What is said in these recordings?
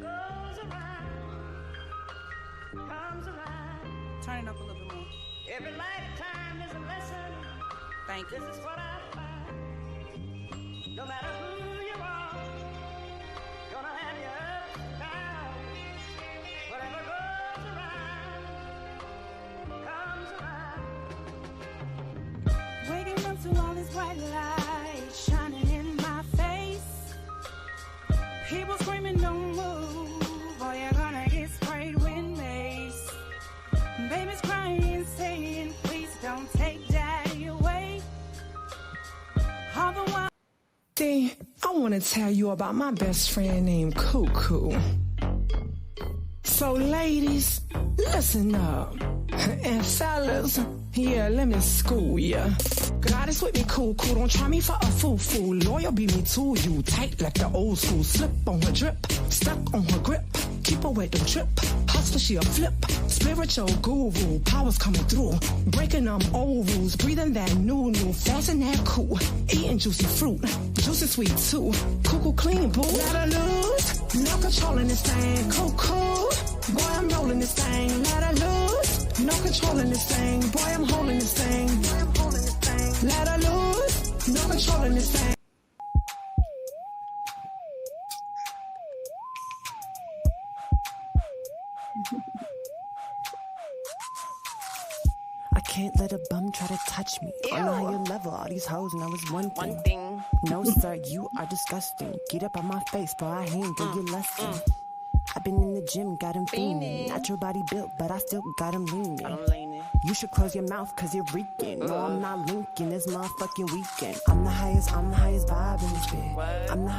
goes around, comes around. Turn it up a little bit more. Every lifetime is a lesson. Thank you. This is what I find. No matter who you are, gonna have your ups and downs. Whatever goes around, comes around. Waking up to all this bright light shining in my face. People screaming, don't move, or you're gonna get sprayed with mace. Babies crying, saying, please don't take daddy away. All the while. I want to tell you about my best friend named Cuckoo. So ladies, listen up. And fellas, yeah, let me school ya. God is with me, Cuckoo. Don't try me for a fool. Loyal be me to you. Tight like the old school. Slip on her drip, stuck on her grip. Keep her wet, don't trip. Hustler, she a flip. Spiritual guru, powers coming through. Breaking them old rules. Breathing that new. Fast and that cool. Eating juicy fruit. Juicy sweet too. Cuckoo clean, boo. Let her loose. No controlling this thing. Cuckoo. Boy, I'm rolling this thing. Let her loose. No controlling this thing. Boy, I'm holding this thing. Let her loose. No controlling this thing. I can't let a bum try to touch me. On a higher level, all these hoes know it's one thing. No, sir, you are disgusting. Get up on my face, boy, I handle your lesson. I've been in the gym, got him fiending. Not your body built, but I still got him leaning. You should close your mouth, cause you're reeking. No, I'm not linking this motherfucking weekend. I'm the highest vibe in this bitch. I'm the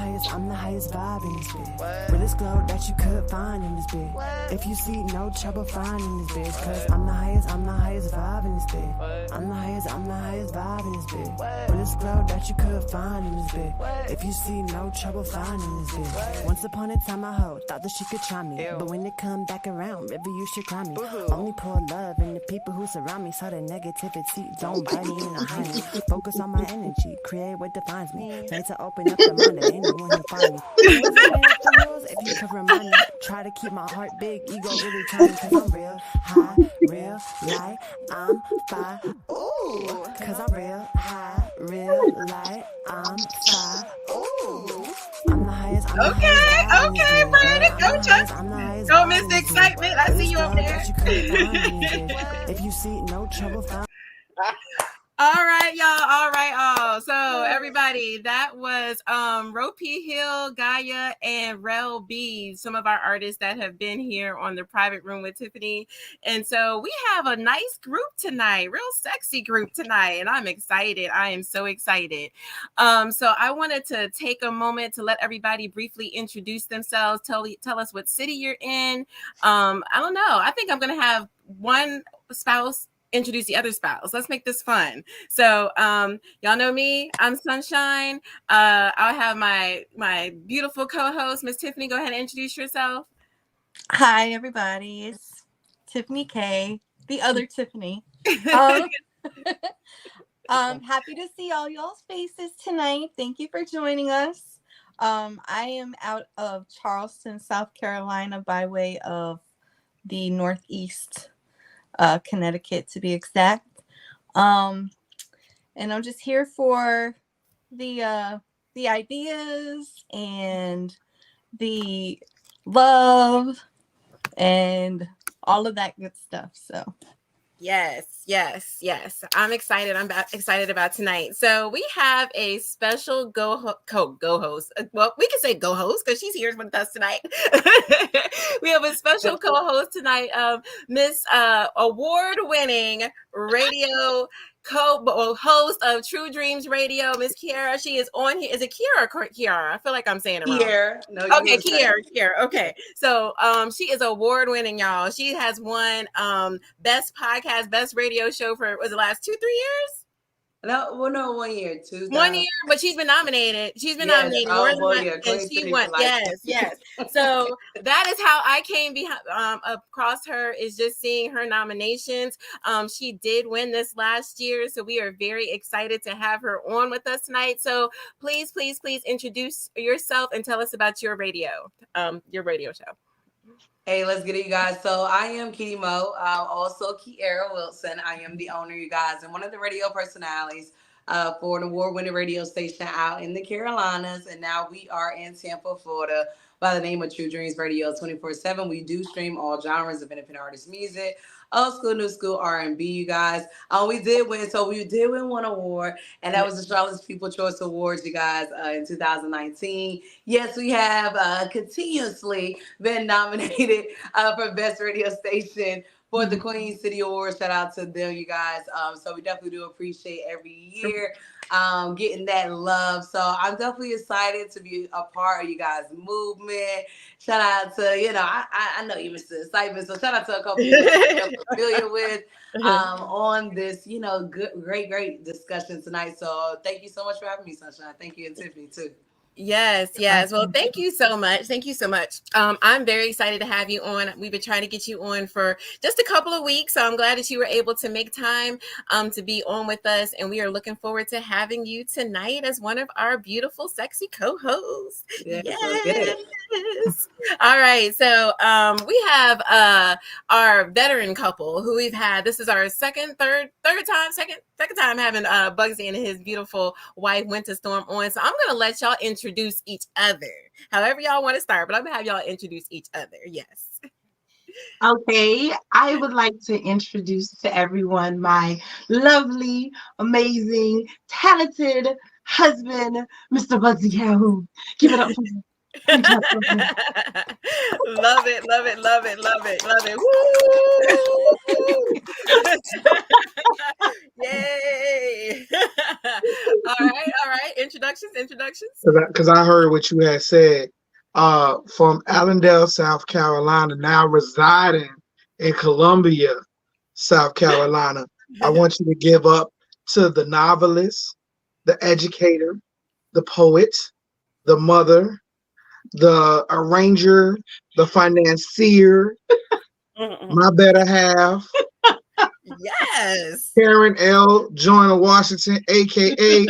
highest vibe in this bitch. Realest glow that you could find in this bitch. If you see no trouble finding this bitch, cause I'm the highest vibe in this bitch. I'm the highest vibe in this bitch. Realest glow that you could find in this bitch. If you see no trouble finding this bitch. Once upon a time I hoe, thought that she could try me. But when it come back around, baby, you should cry me. Only pour love in the people who surround me, so the negativity don't bite me in the honey. Focus on my energy, create what defines me. Made to open up the mind of anyone who find me. If you could remind me, try to keep my heart big, ego really tiny, cause I'm real high, real light, I'm fire. Ooh, cause I'm real high, real light, I'm fire. Ooh, I'm the highest. Okay, Brandon, don't miss the excitement. I see you up there. If you see no trouble, All right, y'all. So everybody, that was Ro P. Hill, Gaia, and Rel B, some of our artists that have been here on the Private Room with Tiffany. And so we have a nice group tonight, real sexy group tonight, and I'm excited. I am so excited. So I wanted to take a moment to let everybody briefly introduce themselves, tell us what city you're in. I don't know. I think I'm gonna have one spouse introduce the other spouse. Let's make this fun. So y'all know me, I'm Sunshine. I'll have my beautiful co-host, Miss Tiffany. Go ahead and introduce yourself. Hi everybody, it's Tiffany K, the other Tiffany. Happy to see all y'all's faces tonight. Thank you for joining us. I am out of Charleston, South Carolina, by way of the Northeast, Connecticut to be exact. And I'm just here for the ideas and the love and all of that good stuff. So Yes. I'm excited. I'm excited about tonight. So we have a special co-host. Well, we can say go-host because she's here with us tonight. We have a special co-host tonight, Miss award-winning radio host of True Dreams Radio, Miss Kiara. She is on here. Is it Kiara or Kiara? I feel like I'm saying it wrong. Kiara. Okay. So she is award-winning, y'all. She has won best podcast, best radio show for, was the last 2-3 years? No, well, no, 1 year. 1 year, but she's been nominated. She's been Yes. nominated Oh, more than well, one, yeah, and Queen she City won. for life. Yes. So that is how I came behind across her, is just seeing her nominations. She did win this last year, so we are very excited to have her on with us tonight. So please introduce yourself and tell us about your radio show. Hey, let's get it, you guys. So I am Kitty Mo, also Kiera Wilson. I am the owner, you guys, and one of the radio personalities for an award-winning radio station out in the Carolinas. And now we are in Tampa, Florida, by the name of True Dreams Radio 24/7. We do stream all genres of independent artist music, old school, new school, R&B, you guys. We did win one award, and that was the Charlotte's People Choice Awards, you guys, in 2019. Yes, we have continuously been nominated for Best Radio Station for the Queen City Awards. Shout out to them, you guys. So we definitely do appreciate every year getting that love. So I'm definitely excited to be a part of you guys' movement. Shout out to, I know you Mr. Excitement. So shout out to a couple people that I'm familiar with on this, great discussion tonight. So thank you so much for having me, Sunshine. Thank you, and Tiffany too. Yes. Well, thank you so much. I'm very excited to have you on. We've been trying to get you on for just a couple of weeks, so I'm glad that you were able to make time to be on with us, and we are looking forward to having you tonight as one of our beautiful, sexy co-hosts. Yes. All right. So we have our veteran couple who we've had. This is our second time having Bugsy and his beautiful wife Winter Storm on. So I'm gonna let y'all introduce each other, however y'all want to start, but I'm gonna have y'all introduce each other. Yes. Okay, I would like to introduce to everyone my lovely, amazing, talented husband, Mr. Bugsy Calhoun. Give it up for him. Love it. Woo! Yay! All right. Introductions. Because I heard what you had said. From Allendale, South Carolina, now residing in Columbia, South Carolina. I want you to give up to the novelist, the educator, the poet, the mother, the arranger, the financier, my better half. Yes. Karen L. Joyner Washington, aka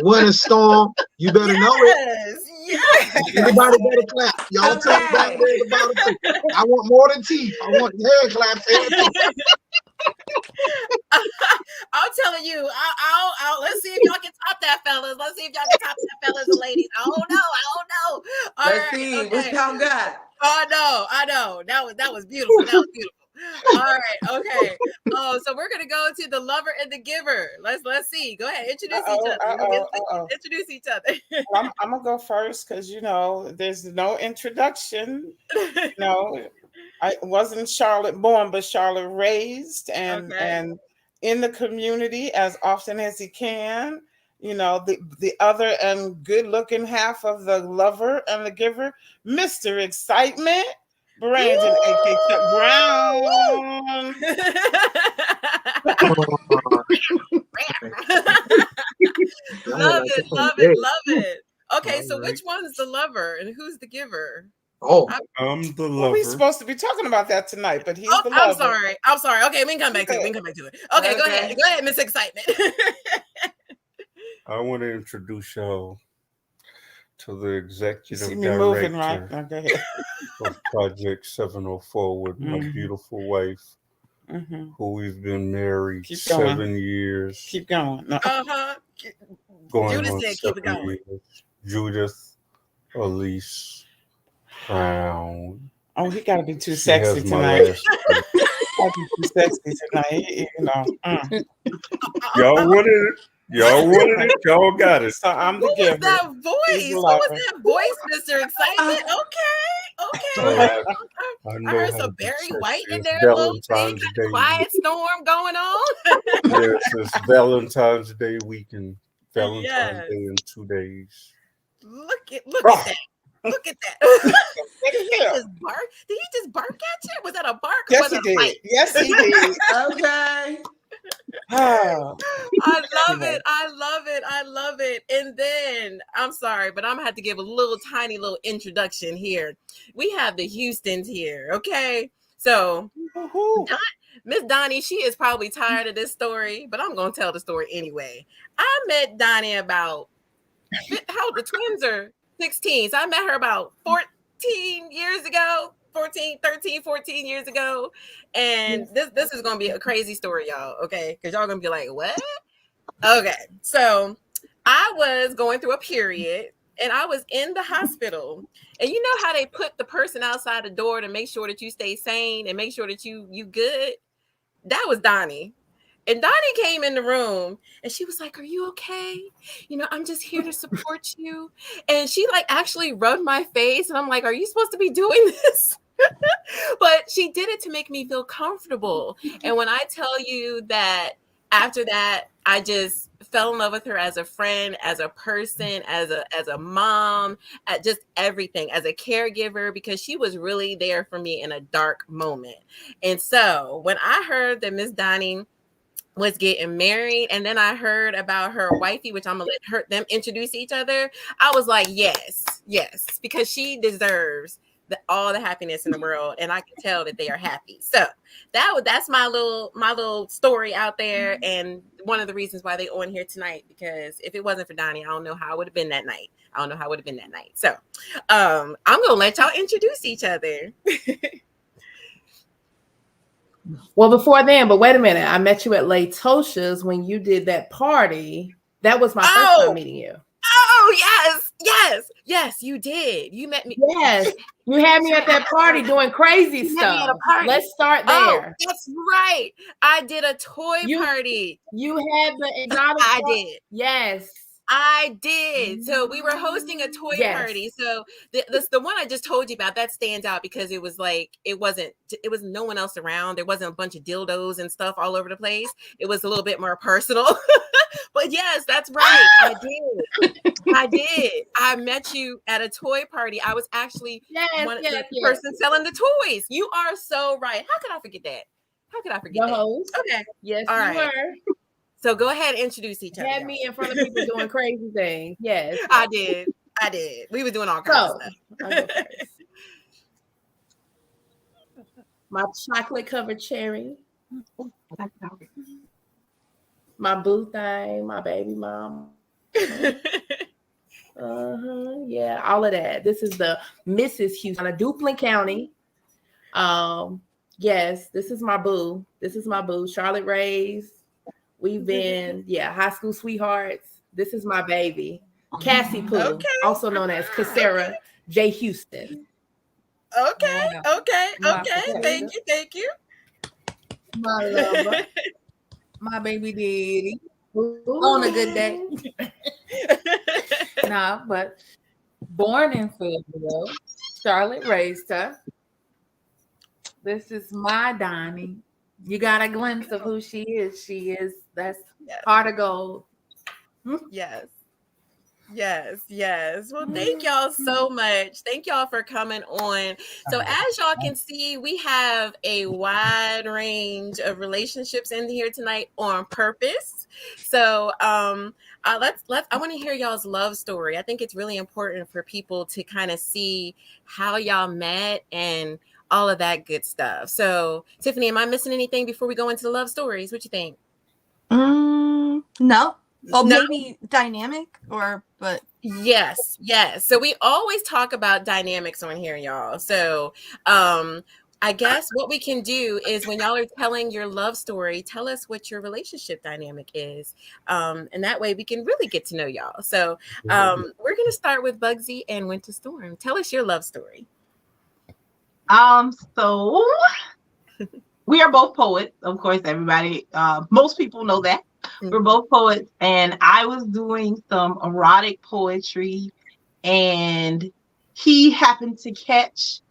Winter Storm. You better know it. Yes. Everybody better clap. Y'all tell me back there about it too. I want more than teeth. I want hand claps. I'm telling you, I'll let's see if y'all can top that, fellas. Let's see if y'all can top that, fellas and ladies. I don't know. Let's see. Okay. What y'all got? I know. That was beautiful. All right, okay. So we're gonna go to the lover and the giver. Let's see. Go ahead, introduce each other. Introduce each other. I'm gonna go first because there's no introduction. I wasn't Charlotte born, but Charlotte raised, and in the community as often as he can. The other and good-looking half of the lover and the giver, Mr. Excitement. Brandon, A.K. Chuck Brown. Love it. Okay, so which one's the lover and who's the giver? I'm the lover. We're supposed to be talking about that tonight, but he's the lover. I'm sorry. Okay, we can come back to it. Okay, go ahead, Miss Excitement. I want to introduce y'all to the executive director right? of Project 704 with my beautiful wife, who we've been married 7 years. Keep going. No. Going Judith on said 7 keep it going. years. Judith Elise Brown. Oh, he got to be too sexy tonight. Too sexy tonight, Y'all wanted it. Y'all got it. So I'm the giver. What was that voice, Mr. Excitement? Okay. I heard some Barry White in there. A little thing, quiet storm going on. Yes, it's Valentine's Day weekend. Valentine's Day in 2 days. Look at that. Look at that. Did he just bark at you? Was that a bark? Yes, he did. Yes, he did. Okay. I love it. I love it. I love it. And then I'm sorry, but I'm gonna have to give a little tiny little introduction here. We have the Houstons here. Okay. So Miss Donnie, she is probably tired of this story, but I'm gonna tell the story anyway. I met Donnie about how the twins are 16. So I met her about 14 years ago. 13, 14 years ago. And this is gonna be a crazy story, y'all. Okay, because y'all gonna be like, what? Okay, so I was going through a period and I was in the hospital, and you know how they put the person outside the door to make sure that you stay sane and make sure that you good. That was Donnie. And Donnie came in the room and she was like, are you okay? You know, I'm just here to support you. And she like actually rubbed my face and I'm like, are you supposed to be doing this? But she did it to make me feel comfortable. And when I tell you that after that, I just fell in love with her as a friend, as a person, as a mom, at just everything, as a caregiver, because she was really there for me in a dark moment. And so when I heard that Miss Donnie was getting married, and then I heard about her wifey, which I'm gonna let them introduce each other, I was like, yes, because she deserves all the happiness in the world, and I can tell that they are happy. So that's my little story out there, and one of the reasons why they on here tonight, because if it wasn't for Donnie, I don't know how it would have been that night. So I'm gonna let y'all introduce each other. Well, before then, but wait a minute, I met you at Latosha's when you did that party. That was my first time meeting you. Oh, yes, you did. You met me. Yes, you had me at that party doing crazy stuff. Let's start there. Oh, that's right. I did a toy party. You had the exotic. I did. Yes. I did. So we were hosting a toy party. So the one I just told you about, that stands out because it was no one else around. There wasn't a bunch of dildos and stuff all over the place. It was a little bit more personal. But yes, that's right. I did. I met you at a toy party. I was actually the person selling the toys. You are so right. How could I forget that? The host. Okay. Yes, all you right. were. So go ahead and introduce each other. Had me in front of people doing crazy things. Yes. I did. We were doing all kinds of stuff. My chocolate covered cherry. My boo thing, my baby mom. Yeah, all of that. This is the Mrs. Houston of Duplin County. Yes, this is my boo. Charlotte raised. We've been, high school sweethearts. This is my baby, Cassie Pooh, also known as Cassara J. Houston. Okay. Thank you. My lover, my baby daddy. On a good day. Nah, but born in Fayetteville, Charlotte raised her. This is my Donnie. You got a glimpse of who she is. That's heart of gold. Yes. Well, thank y'all so much. Thank y'all for coming on. So as y'all can see, we have a wide range of relationships in here tonight on purpose. So I want to hear y'all's love story. I think it's really important for people to kind of see how y'all met and all of that good stuff. So Tiffany, am I missing anything before we go into the love stories? What you think? No. Oh, maybe dynamic but yes. So we always talk about dynamics on here, y'all. So I guess what we can do is when y'all are telling your love story, tell us what your relationship dynamic is. And that way we can really get to know y'all. So we're gonna start with Bugsy and Winter Storm. Tell us your love story. So we are both poets, of course. Everybody, most people know that. We're both poets, and I was doing some erotic poetry, and he happened to catch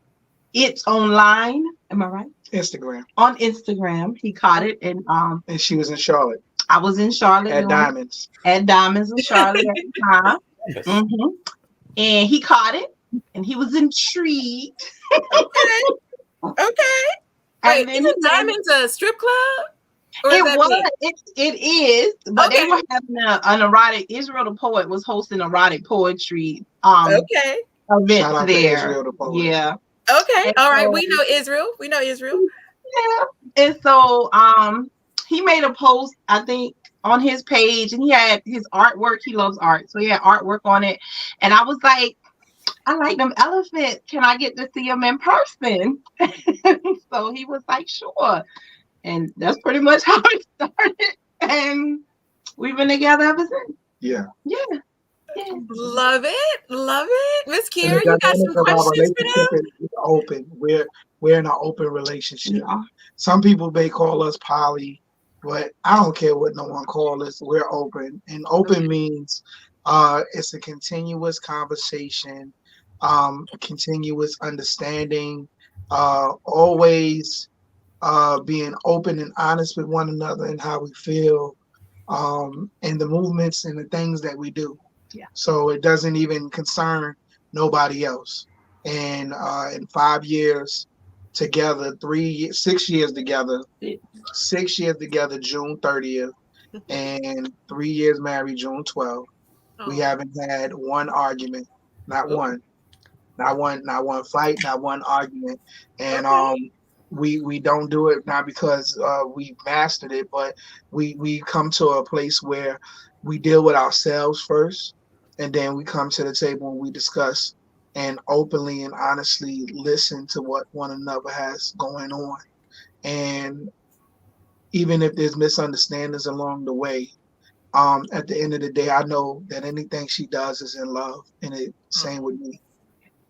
it online. Am I right? Instagram. On Instagram, he caught it, and she was in Charlotte. I was in Charlotte at Diamonds. At Diamonds in Charlotte at the time. Yes. Mm-hmm. And he caught it, and he was intrigued. Okay. Wait, isn't Diamonds a strip club? It was. It is. But they were having an erotic. Israel the poet was hosting erotic poetry. Events there. Yeah. Okay. And All right. so- We know Israel. Yeah. And so he made a post, I think, on his page, and he had his artwork. He loves art. So he had artwork on it. And I was like, I like them elephants. Can I get to see them in person? So he was like, sure. And that's pretty much how it started. And we've been together ever since. Yeah. Yeah. Love it. Miss Kiera, you got some questions for them? Is open. We're in an open relationship. Yeah. Some people may call us poly, but I don't care what no one calls us. We're open. And open means it's a continuous conversation, continuous understanding, always being open and honest with one another and how we feel, and the movements and the things that we do. Yeah. So it doesn't even concern nobody else. And in 5 years together, 6 years together, 6 years together, June 30th, and 3 years married, June 12th. We haven't had one argument, not one fight, not one argument. And we don't do it not because we mastered it, but we come to a place where we deal with ourselves first, and then we come to the table and we discuss and openly and honestly listen to what one another has going on. And even if there's misunderstandings along the way, at the end of the day, I know that anything she does is in love, and it's same with me.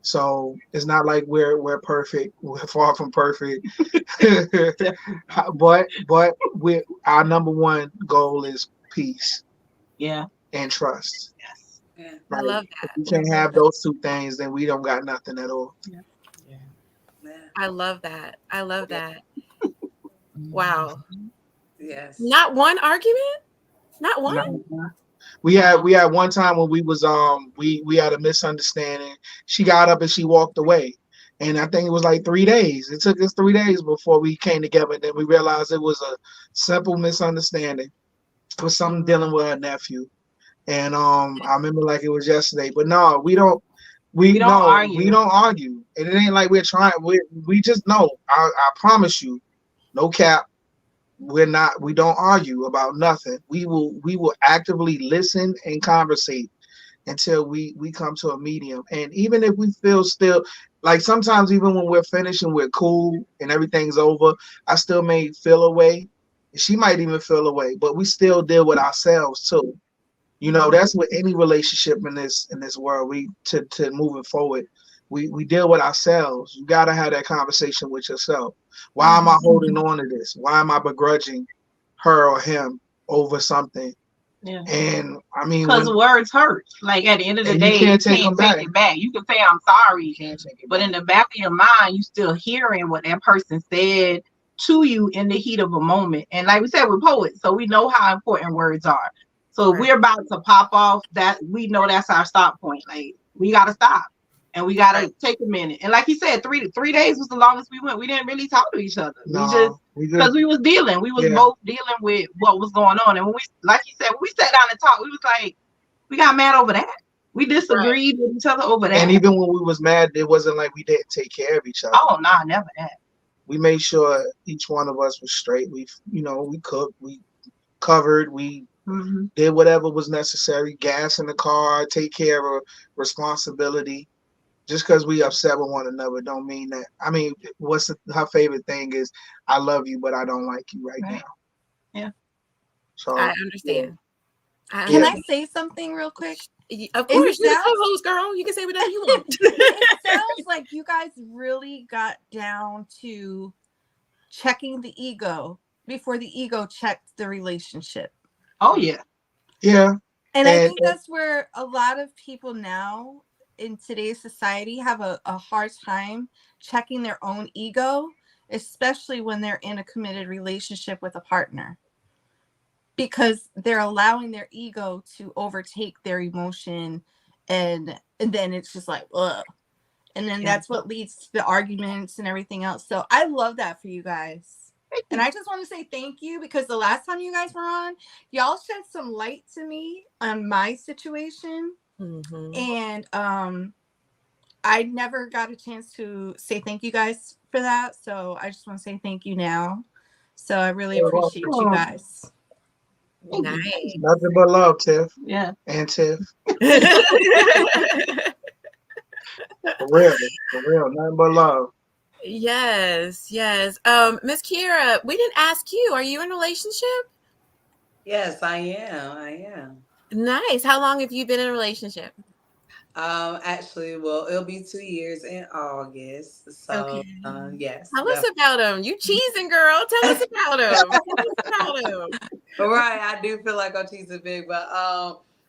So it's not like we're perfect. We're far from perfect. but our number one goal is peace. Yeah. And trust. Yes. Yeah. Like, I love that. If we can't have those two things, then we don't got nothing at all. Yeah. I love that. Wow. Yes. Not one argument? Not one? No. We had one time when we was we had a misunderstanding. She got up and she walked away. And I think it was like 3 days. It took us 3 days before we came together. And then we realized it was a simple misunderstanding. It was something dealing with her nephew. And I remember like it was yesterday. But no, we don't argue. We don't argue. And it ain't like we're trying. We just know. I promise you, no cap. We don't argue about nothing. We will actively listen and conversate until we come to a medium. And even if we feel still like sometimes even when we're finished and we're cool and everything's over, I still may feel away. She might even feel away, but we still deal with ourselves too. You know, that's with any relationship in this world. We to moving forward, we deal with ourselves. You gotta have that conversation with yourself. Why am I holding on to this? Why am I begrudging her or him over something? Yeah. And I mean, because words hurt. Like at the end of the day, you can't take it back. You can say I'm sorry, but in the back of your mind, you still hearing what that person said to you in the heat of a moment. And like we said, we're poets, so we know how important words are. So if we're about to pop off, that we know that's our stop point. Like we gotta stop. And we gotta take a minute. And like he said, 3 days was the longest we went. We didn't really talk to each other. No, because we was dealing. We was both dealing with what was going on. And when we, like he said, when we sat down and talked, we was like, we got mad over that. We disagreed with each other over that. And even when we was mad, it wasn't like we didn't take care of each other. Oh no, never that. We made sure each one of us was straight. We cooked, we covered, we did whatever was necessary. Gas in the car, take care of responsibility. Just because we upset with one another don't mean that. I mean, her favorite thing is, I love you, but I don't like you right now. Yeah. So I understand. Can I say something real quick? Of course, you're the co-host, girl. You can say whatever you want. It sounds like you guys really got down to checking the ego before the ego checked the relationship. Oh, yeah. Yeah. And I think that's where a lot of people now in today's society have a hard time checking their own ego, especially when they're in a committed relationship with a partner, because they're allowing their ego to overtake their emotion, and then it's just like, ugh. And then that's what leads to the arguments and everything else. So I love that for you guys. And I just want to say thank you because the last time you guys were on, y'all shed some light to me on my situation. And I never got a chance to say thank you guys for that. So I just want to say thank you now. So I really appreciate you guys. Nice. Nothing but love, Tiff. Yeah. And Tiff. For real, nothing but love. Yes. Miss Kira, we didn't ask you. Are you in a relationship? Yes, I am. Nice. How long have you been in a relationship? Actually, well, it'll be 2 years in August. So, yes. Tell us about him. You cheesing, girl. Tell us about him. Right. I do feel like I'm cheesing big, but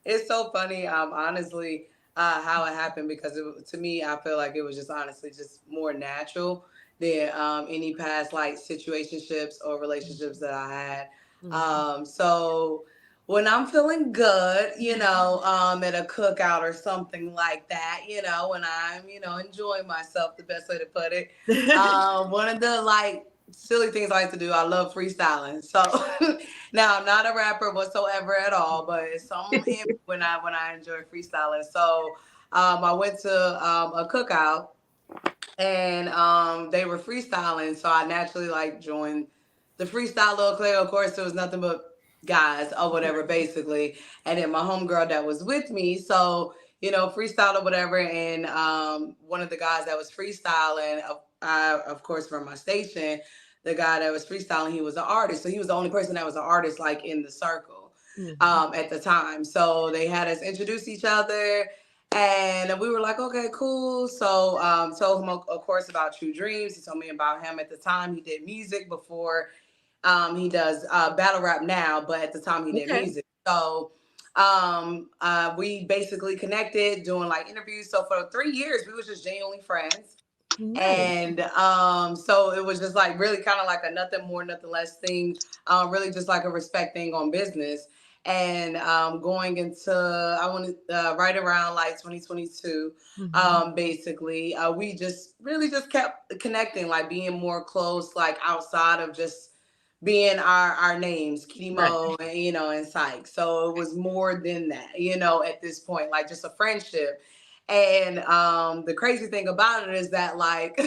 it's so funny. Honestly, how it happened because to me, I feel like it was just honestly just more natural than any past like situationships or relationships that I had. So when I'm feeling good, at a cookout or something like that, when I'm, enjoying myself, the best way to put it. One of the like silly things I like to do, I love freestyling. So now I'm not a rapper whatsoever at all, but it's something when I enjoy freestyling. So I went to a cookout and they were freestyling. So I naturally like joined the freestyle little clique. Of course, there was nothing but guys or whatever, basically. And then my homegirl that was with me, so freestyle or whatever. And one of the guys that was freestyling, of course, from my station, the guy that was freestyling, he was an artist. So he was the only person that was an artist like in the circle at the time. So they had us introduce each other. And we were like, okay, cool. So told him, of course, about True Dreams. He told me about him at the time. He did music before. He does battle rap now, but at the time he did music. So we basically connected doing like interviews. So for 3 years, we was just genuinely friends. And so it was just like really kind of like a nothing more, nothing less thing, really just like a respect thing on business. And going into, I want to right around like 2022, basically, we just really just kept connecting, like being more close, like outside of just being our names, Kitty Mo, and, and Syke. So it was more than that, at this point, like just a friendship. And the crazy thing about it is that like,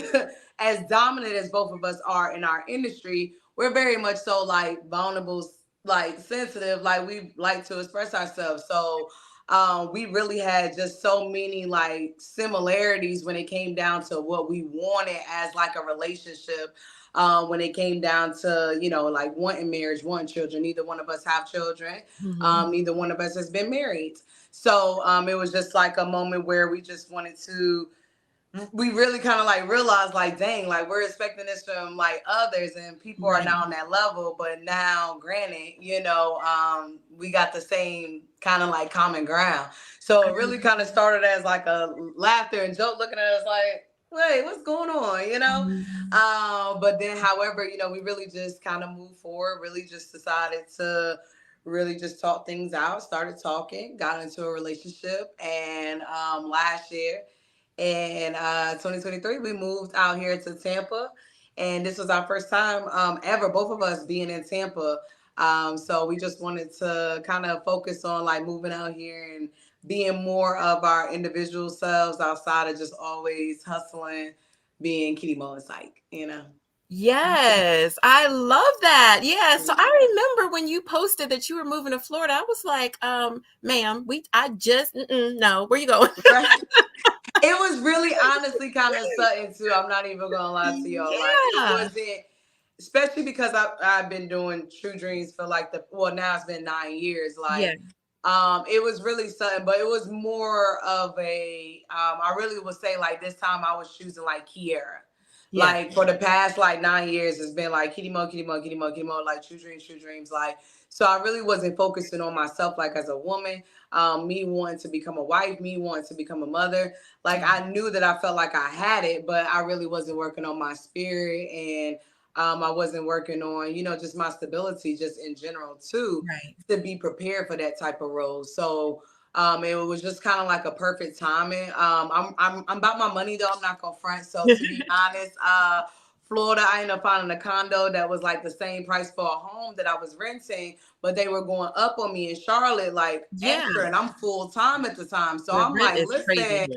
as dominant as both of us are in our industry, we're very much so like vulnerable, like sensitive, like we like to express ourselves. So we really had just so many like similarities when it came down to what we wanted as like a relationship. When it came down to, like wanting marriage, wanting children. Neither one of us have children. Neither one of us has been married. So it was just like a moment where we just wanted to, we really kind of like realized like, dang, like we're expecting this from like others and people are not on that level. But now, granted, we got the same kind of like common ground. So it really kind of started as like a laughter and joke, looking at us like, wait, what's going on, but then however, we really just kind of moved forward, really just decided to really just talk things out, started talking, got into a relationship. And last year in 2023, we moved out here to Tampa, and this was our first time ever, both of us being in Tampa. So we just wanted to kind of focus on like moving out here and being more of our individual selves outside of just always hustling, being Kitty Mo and Syke, Yes, I love that. Yeah. So I remember when you posted that you were moving to Florida, I was like, ma'am, no, where you going? It was really honestly kind of sudden too. I'm not even gonna lie to y'all. Like, it wasn't, especially because I've been doing True Dreams for like now it's been 9 years. Like, it was really sudden, but it was more of a, I really would say like this time I was choosing like Kiera. Like for the past like 9 years, it's been like Kitty Mo, Kitty Mo, Kitty Mo, Kitty Mo, like True Dreams. Like, so I really wasn't focusing on myself, like as a woman, me wanting to become a wife, me wanting to become a mother. Like I knew that I felt like I had it, but I really wasn't working on my spirit, and I wasn't working on, just my stability just in general too, to be prepared for that type of role. So it was just kind of like a perfect timing. I'm about my money though. I'm not gonna front. So to be honest, Florida, I ended up finding a condo that was like the same price for a home that I was renting, but they were going up on me in Charlotte, like extra, and I'm full time at the time. So I'm like, listen,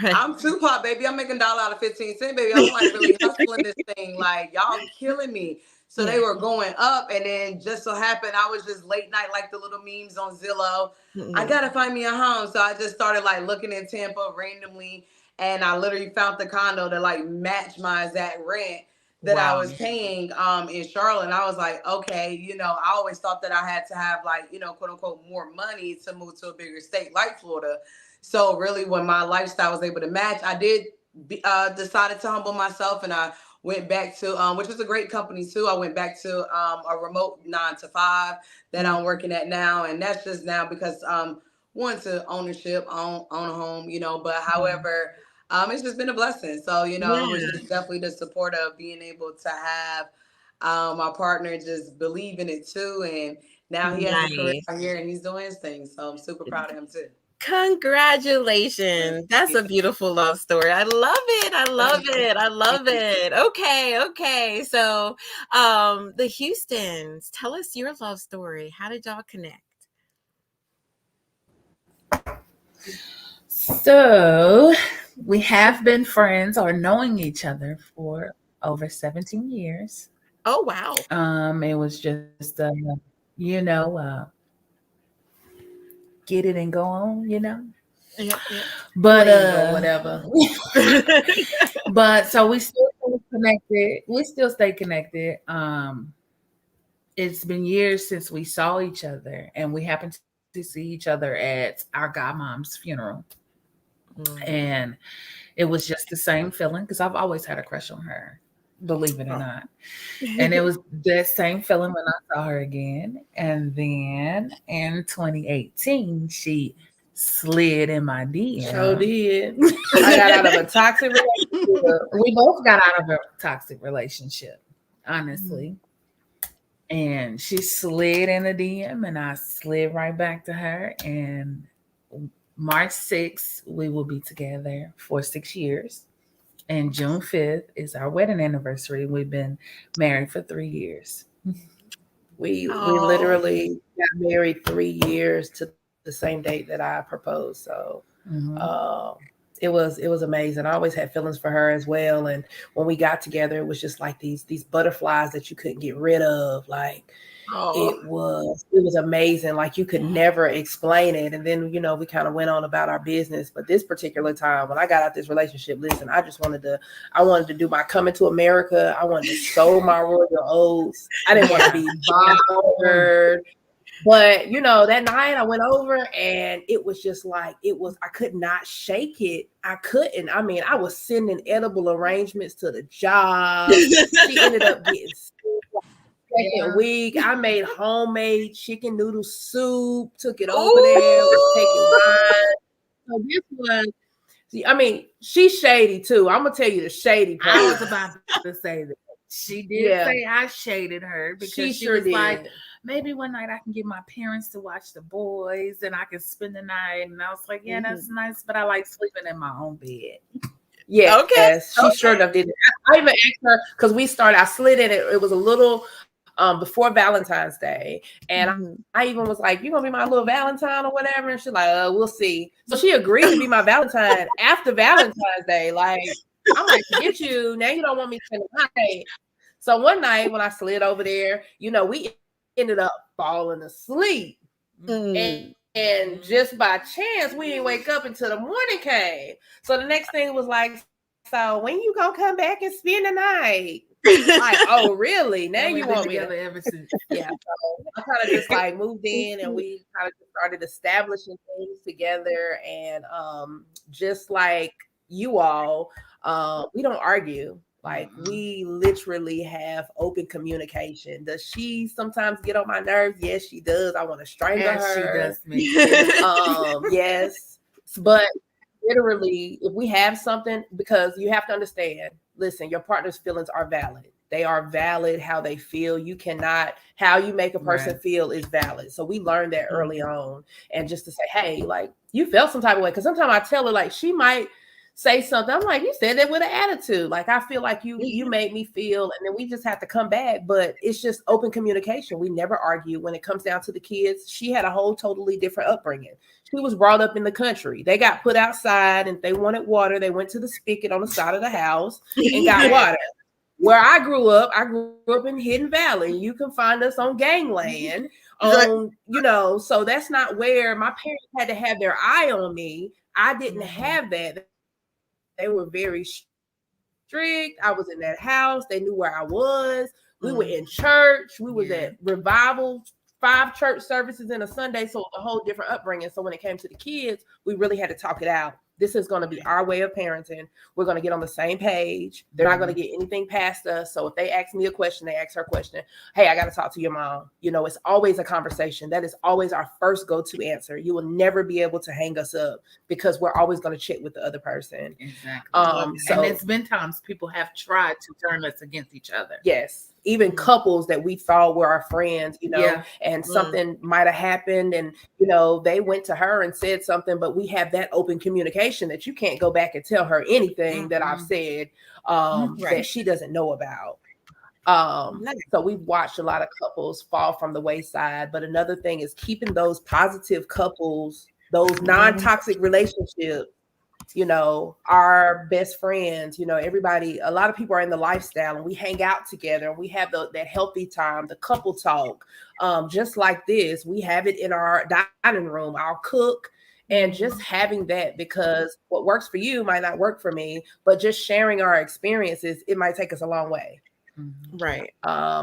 I'm Tupac, baby. I'm making $1 out of 15 cents, baby. I'm like really hustling this thing. Like, y'all killing me. So they were going up, and then just so happened I was just late night, like the little memes on Zillow. I gotta find me a home. So I just started like looking in Tampa randomly, and I literally found the condo that like matched my exact rent that I was paying in Charlotte. And I was like, okay, you know, I always thought that I had to have like, you know, quote unquote, more money to move to a bigger state like Florida. So really when my lifestyle was able to match, I did decided to humble myself, and I went back to, which was a great company too. I went back to a remote 9-to-5 that I'm working at now. And that's just now because one, to ownership, own a home, you know, but however, it's just been a blessing. So, you know, it was just definitely the support of being able to have my partner just believe in it too. And now he has a career out here and he's doing his thing. So I'm super proud of him too. Congratulations. That's a beautiful love story. I love it. I love it. I love it. Okay. So the Houstons, tell us your love story. How did y'all connect? So we have been friends or knowing each other for over 17 years. Oh, wow. It was just, you know, get it and go on, you know. Yeah. But whatever. But so we still connected. We still stay connected. It's been years since we saw each other, and we happened to see each other at our godmom's funeral. And it was just the same feeling, because I've always had a crush on her, believe it or not. And it was that same feeling when I saw her again. And then in 2018, she slid in my DM. So did. I got out of a toxic relationship. We both got out of a toxic relationship, honestly. And she slid in a DM, and I slid right back to her. And March 6th, we will be together for 6 years. And June 5th is our wedding anniversary. We've been married for 3 years. We literally got married 3 years to the same date that I proposed. So it was amazing. I always had feelings for her as well. And when we got together, it was just like these butterflies that you couldn't get rid of. Like it was amazing. Like you could never explain it. And then, you know, we kind of went on about our business. But this particular time, when I got out this relationship, listen, I wanted to do my coming to America. I wanted to sow my royal oats. I didn't want to be bothered. But, you know, that night I went over, and it was just like, I could not shake it. I couldn't. I mean, I was sending edible arrangements to the job. She ended up getting sick. Second week, I made homemade chicken noodle soup, took it over there, was taking wine. So this was, I mean, she's shady too. I'm gonna tell you the shady part. I was about to say that. She did say I shaded her, because she was like, maybe one night I can get my parents to watch The Boys and I can spend the night. And I was like, yeah, that's nice, but I like sleeping in my own bed. Yeah, she sure enough did. I even asked her, because I slid in it. It was a little before Valentine's Day. And I even was like, you gonna be my little Valentine or whatever? And she's like, we'll see. So she agreed to be my Valentine after Valentine's Day. Like, I'm like, forget you. Now you don't want me to spend the night. So one night when I slid over there, you know, we ended up falling asleep. And just by chance, we didn't wake up until the morning came. So the next thing was like, so when you gonna come back and spend the night? Like, oh, really? Now you want me to? Ever since. Yeah. So I kind of just like moved in, and we kind of started establishing things together. And just like you all, we don't argue. Like we literally have open communication. Does she sometimes get on my nerves? Yes, she does. I want to strangle her. She does me. Yes, but literally, if we have something, because you have to understand, listen, your partner's feelings are valid. They are valid how they feel. You cannot, how you make a person feel is valid. So we learned that early on. And just to say, hey, like you felt some type of way. Because sometimes I tell her, like, she might say something. I'm like, you said that with an attitude. Like, I feel like you made me feel, and then we just have to come back. But it's just open communication. We never argue when it comes down to the kids. She had a whole totally different upbringing. She was brought up in the country. They got put outside, and if they wanted water, they went to the spigot on the side of the house and got water. Where I grew up in Hidden Valley. You can find us on gangland. So that's not where my parents had to have their eye on me. I didn't have that. They were very strict. I was in that house. They knew where I was. We were in church. We was at revival, 5 church services in a Sunday. So a whole different upbringing. So when it came to the kids, we really had to talk it out. This is going to be our way of parenting. We're going to get on the same page. They're not going to get anything past us. So if they ask me a question, they ask her question. Hey, I got to talk to your mom. It's always a conversation. That is always our first go-to answer. You will never be able to hang us up because we're always going to check with the other person. Exactly. And it's been times people have tried to turn us against each other. Yes. Even couples that we thought were our friends, and something might have happened and, they went to her and said something, but we have that open communication that you can't go back and tell her anything that I've said that she doesn't know about. So we've watched a lot of couples fall from the wayside. But another thing is keeping those positive couples, those non-toxic relationships, our best friends, everybody, a lot of people are in the lifestyle and we hang out together and we have that healthy time, the couple talk, just like this. We have it in our dining room, our cook, and just having that, because what works for you might not work for me, but just sharing our experiences, it might take us a long way. Right.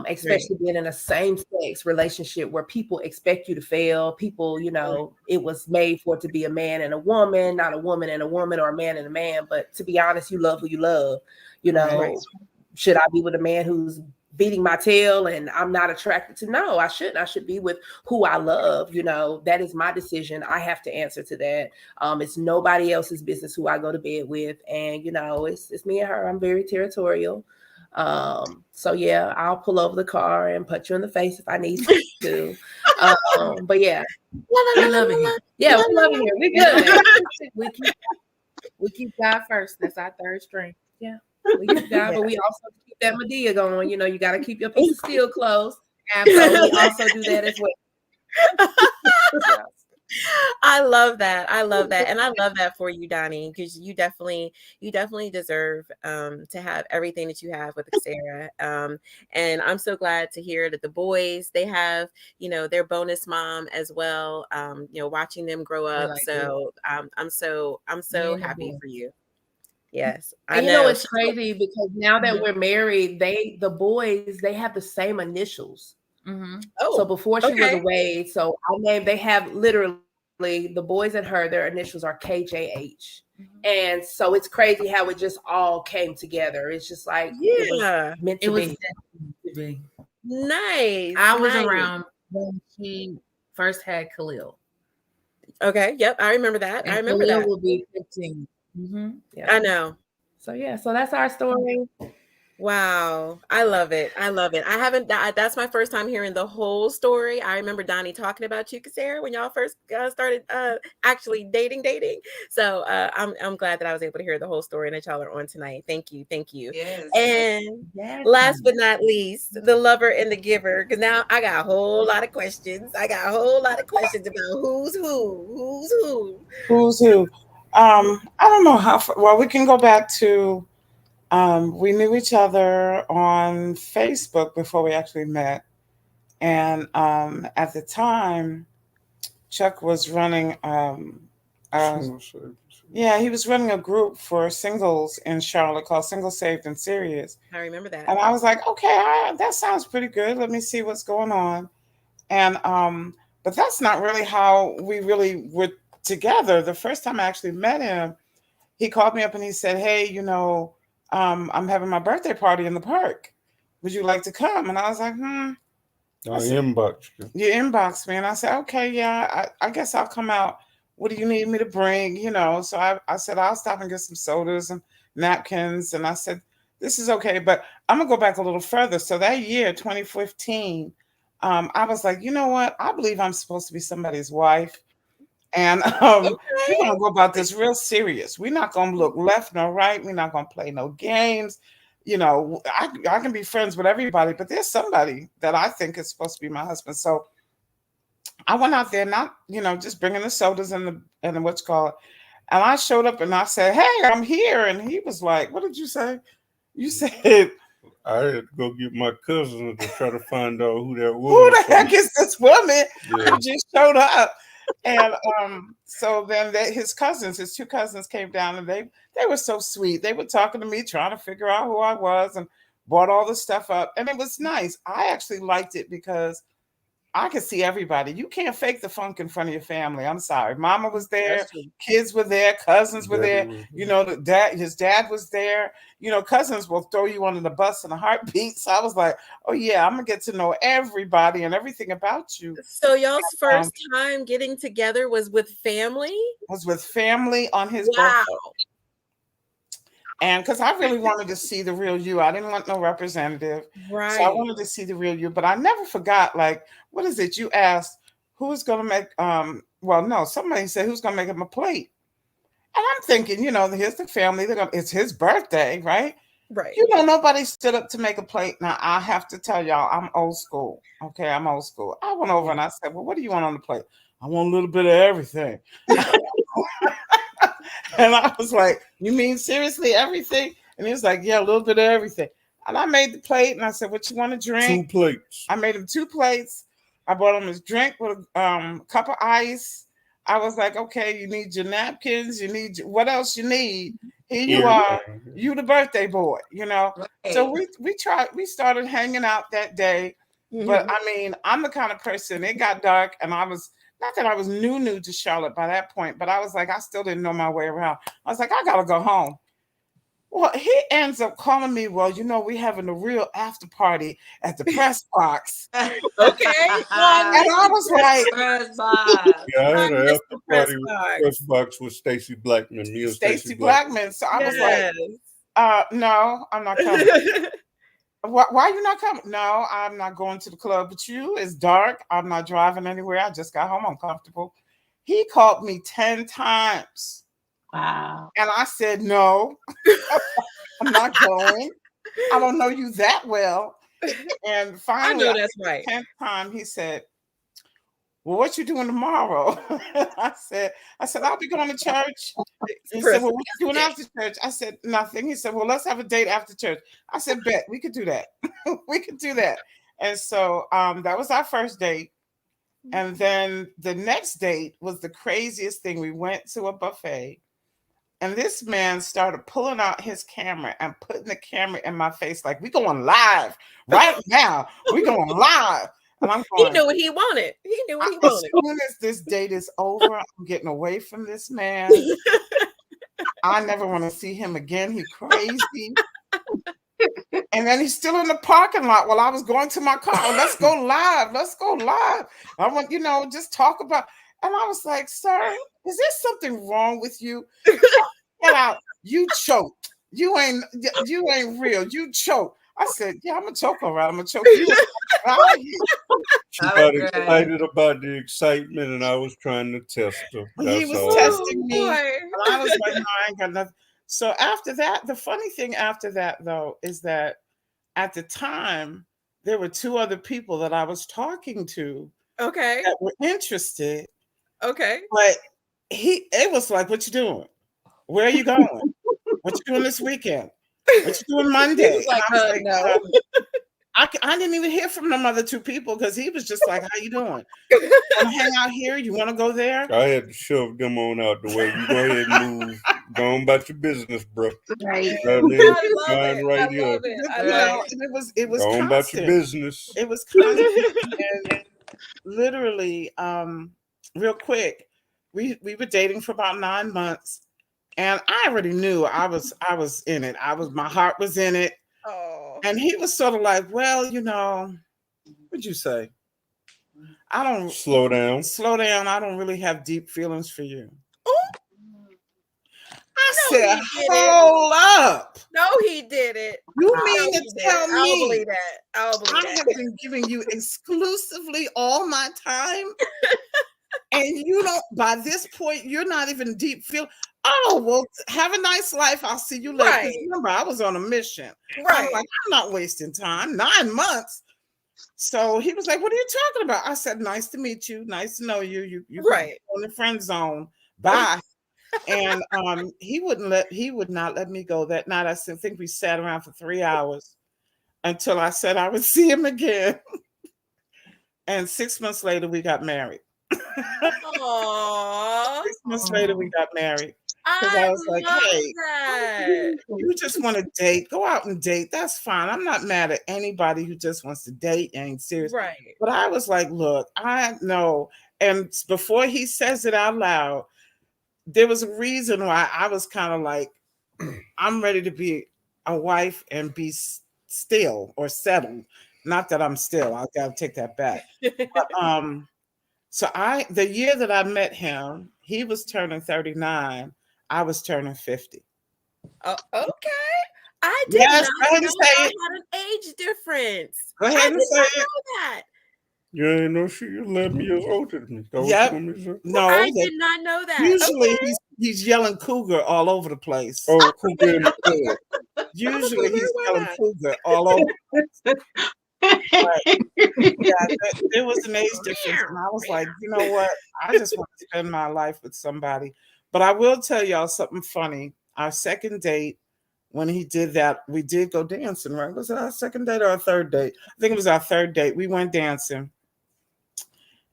Especially being in a same-sex relationship where people expect you to fail. People, it was made for it to be a man and a woman, not a woman and a woman or a man and a man. But to be honest, you love who you love. Should I be with a man who's beating my tail and I'm not attracted to? No, I shouldn't. I should be with who I love. That is my decision. I have to answer to that. It's nobody else's business who I go to bed with. And, it's me and her. I'm very territorial. So yeah, I'll pull over the car and punch you in the face if I need to. But yeah, we love it here. Yeah, we love it here. We good. we keep God first. That's our third string. Yeah, we keep God, but we also keep that Medea going. You got to keep your piece of steel close. So we also do that as well. I love that. And I love that for you, Donnie, because you definitely deserve to have everything that you have with Sarah. And I'm so glad to hear that the boys, they have, their bonus mom as well. Watching them grow up. I'm so happy for you. Yes. I know it's crazy because now that we're married, the boys, they have the same initials. So before she was away, so our name, they have literally the boys and her, their initials are KJH. And so it's crazy how it just all came together. It's just like it was meant to be. Nice. I was around when she first had Khalil. Okay. Yep. I remember that. And I remember Khalil that. will be 15. Yeah. I know. So so that's our story. Wow. I love it. That's my first time hearing the whole story. I remember Donnie talking about you, Sarah, when y'all first started actually dating. So I'm glad that I was able to hear the whole story and that y'all are on tonight. Thank you. Yes. And last but not least, the lover and the giver. Because now I got a whole lot of questions. about who's who. I don't know how far. Well, we can go back to we knew each other on Facebook before we actually met. And at the time, Chuck was running he was running a group for singles in Charlotte called Single Saved and Serious. I remember that. And I was like, okay, that sounds pretty good. Let me see what's going on. And but that's not really how we really were together. The first time I actually met him, he called me up and he said, hey, I'm having my birthday party in the park. Would you like to come? And I was like, I inboxed you. You inboxed me. And I said, okay, yeah, I guess I'll come out. What do you need me to bring? So I said, I'll stop and get some sodas and napkins. And I said, this is okay, but I'm going to go back a little further. So that year, 2015, I was like, you know what? I believe I'm supposed to be somebody's wife. And we're gonna go about this real serious. We're not gonna look left nor right. We're not gonna play no games. You know, I can be friends with everybody, but there's somebody that I think is supposed to be my husband. So I went out there, not, you know, just bringing the sodas and the what's called. And I showed up and I said, "Hey, I'm here." And he was like, "What did you say?" You said, I had to go get my cousin to try to find out who that was. "Who the heck is this woman Yeah. who just showed up?" And so then his two cousins came down, and they were so sweet. They were talking to me, trying to figure out who I was, and brought all the stuff up. And it was nice. I actually liked it because I could see everybody. You can't fake the funk in front of your family. I'm sorry. Mama was there, kids were there, cousins were there. You know, his dad was there. You know, cousins will throw you under the bus in a heartbeat. So I was like, oh yeah, I'm gonna get to know everybody and everything about you. So y'all's first time getting together was with family? Was with family on his birthday. And because I really wanted to see the real you. I didn't want no representative. Right. So I wanted to see the real you. But I never forgot, like, what is it? You asked who's gonna make somebody said who's gonna make him a plate. And I'm thinking, you know, here's the family. It's his birthday, right? Right. You know, nobody stood up to make a plate. Now I have to tell y'all, I'm old school. Okay, I'm old school. I went over and I said, "Well, what do you want on the plate?" "I want a little bit of everything." And I was like, "You mean seriously everything?" And he was like, "Yeah, a little bit of everything." And I made the plate and I said, "What you want to drink?" 2 plates. I made him 2 plates. I bought him his drink with a cup of ice. I was like, "Okay, you need your napkins. You need what else you need? Here you are. You the birthday boy, you know." Right. So we started hanging out that day. Mm-hmm. But I mean, I'm the kind of person, it got dark and I was, not that I was new to Charlotte by that point, but I was like, I still didn't know my way around. I was like, I gotta go home. Well, he ends up calling me, "Well, you know, we having a real after party at the press box." Okay. And I was like, "Press box." Yeah, I had an after party with press box with Stacey Blackman. Me and Stacey Blackman. So I was like, "No, I'm not coming." Why you not coming? "No, I'm not going to the club with you. It's dark. I'm not driving anywhere. I just got home. I'm comfortable." He called me 10 times. Wow. And I said, "No, I'm not going. I don't know you that well." And finally, I know that's right. 10th time, he said, "Well, what you doing tomorrow?" I said, "I'll be going to church." He said, "Well, what you doing after church?" I said, "Nothing." He said, "Well, let's have a date after church." I said, "Bet, we could do that." We could do that. And so that was our first date. And then the next date was the craziest thing. We went to a buffet. And this man started pulling out his camera and putting the camera in my face like, "We going live right now. We going live." And I'm going, he knew what he wanted. He knew what he as wanted. soon as this date is over, I'm getting away from this man. I never want to see him again. He's crazy. And then he's still in the parking lot while I was going to my car. "Oh, let's go live. Let's go live. I want, you know, just talk about." And I was like, "Sir, is there something wrong with you? Get out. You choked. You ain't real. You choked." I said, "Yeah, I'm gonna choke all right. I'm gonna choke you." She got excited about the excitement, and I was trying to test her. He was testing me. And I was like, "No, I ain't got nothing." So after that, the funny thing after that, though, is that at the time, there were 2 other people that I was talking to. Okay. That were interested. Okay. But it was like, "What you doing? Where are you going? What you doing this weekend? What you doing Monday?" He was like, no. I didn't even hear from them other 2 people because he was just like, "How you doing? Want to hang out here? You want to go there?" I had to shove them on out the way. You go ahead and move. Go on about your business, bro. Right. You know what I mean? Right here. It was go on constant. about your business. It was constant. And literally, real quick, we were dating for about 9 months, and I already knew I was in it. My heart was in it. Oh. And he was sort of like, "Well, you know, what'd you say? I don't slow down. I don't really have deep feelings for you." I No, said, "Hold up. No, he didn't. You mean to tell me I'll believe that. I have been giving you exclusively all my time?" And you don't, by this point, you're not even deep feel. Oh, well, have a nice life. I'll see you later. 'Cause Right. remember, I was on a mission. Right. I'm like, I'm not wasting time. 9 months. So he was like, what are you talking about? I said, nice to meet you. Nice to know you. You Right. on the friend zone. Bye. And he would not let me go that night. I think we sat around for 3 hours until I said I would see him again. And 6 months later, we got married. Aww. 6 months later, we got married. Because I was like, hey, that. you just want to date, go out and date. That's fine. I'm not mad at anybody who just wants to date and ain't serious. Right. But I was like, look, I know. And before he says it out loud, there was a reason why I was kind of like, I'm ready to be a wife and be still or settled. Not that I'm still, I gotta take that back. But, so the year that I met him, he was turning 39. I was turning 50. Okay. I did Yes, not go ahead know and say I it. had an age difference. Go ahead I and did say not it. know that. You ain't know you're 11 years older than me. That was Yep. what you said? No, I did not know that. usually Okay. he's yelling cougar all over the place. Oh, cougar in the club. Usually he's yelling cougar all over the place. But, yeah, there was an age difference, and I was like, you know what? I just want to spend my life with somebody. But I will tell y'all something funny. Our second date, when he did that, we did go dancing, right? Was it our second date or our third date? I think it was our third date. We went dancing.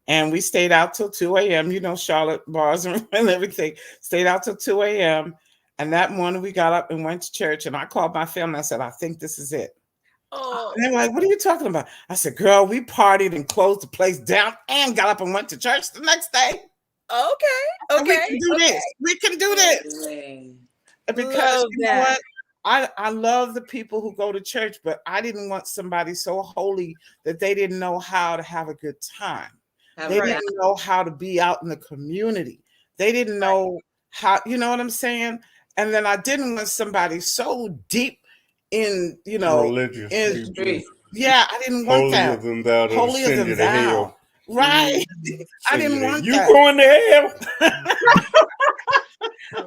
And we stayed out till 2 a.m. You know, Charlotte bars and everything. Stayed out till 2 a.m. And that morning we got up and went to church. And I called my family. I said, I think this is it. Oh. And they're like, what are you talking about? I said, girl, we partied and closed the place down and got up and went to church the next day. Okay. And we can do this. We can do this. Because Love you know what? I love the people who go to church, but I didn't want somebody so holy that they didn't know how to have a good time. They didn't know how to be out in the community. They didn't know how, you know what I'm saying? And then I didn't want somebody so deep in, you know, religious. Yeah, I didn't want holier that. Than thou, Holier than thou. hell. Right. I didn't want you that. going to hell.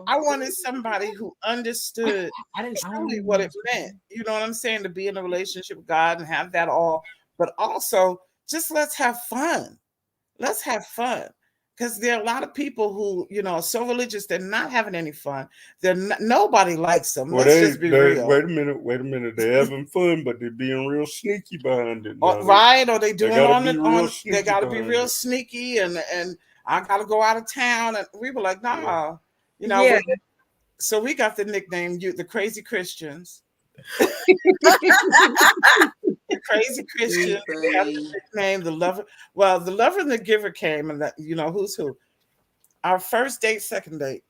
I wanted somebody who understood truly what it meant. You know what I'm saying? To be in a relationship with God and have that all, but also just let's have fun. Let's have fun. Because there are a lot of people who, you know, are so religious, they're not having any fun. Nobody likes them. Well, Let's just be real. Wait a minute. They're having fun, but they're being real sneaky behind it. Right? Or they doing on they got to be real sneaky, and I got to go out of town. And we were like, nah, you know. Yeah. So we got the nickname, the Crazy Christians. The Crazy Christians. We have the nickname, the Lover. Well, the Lover and the Giver came, and that, you know, who's who. Our first date, second date.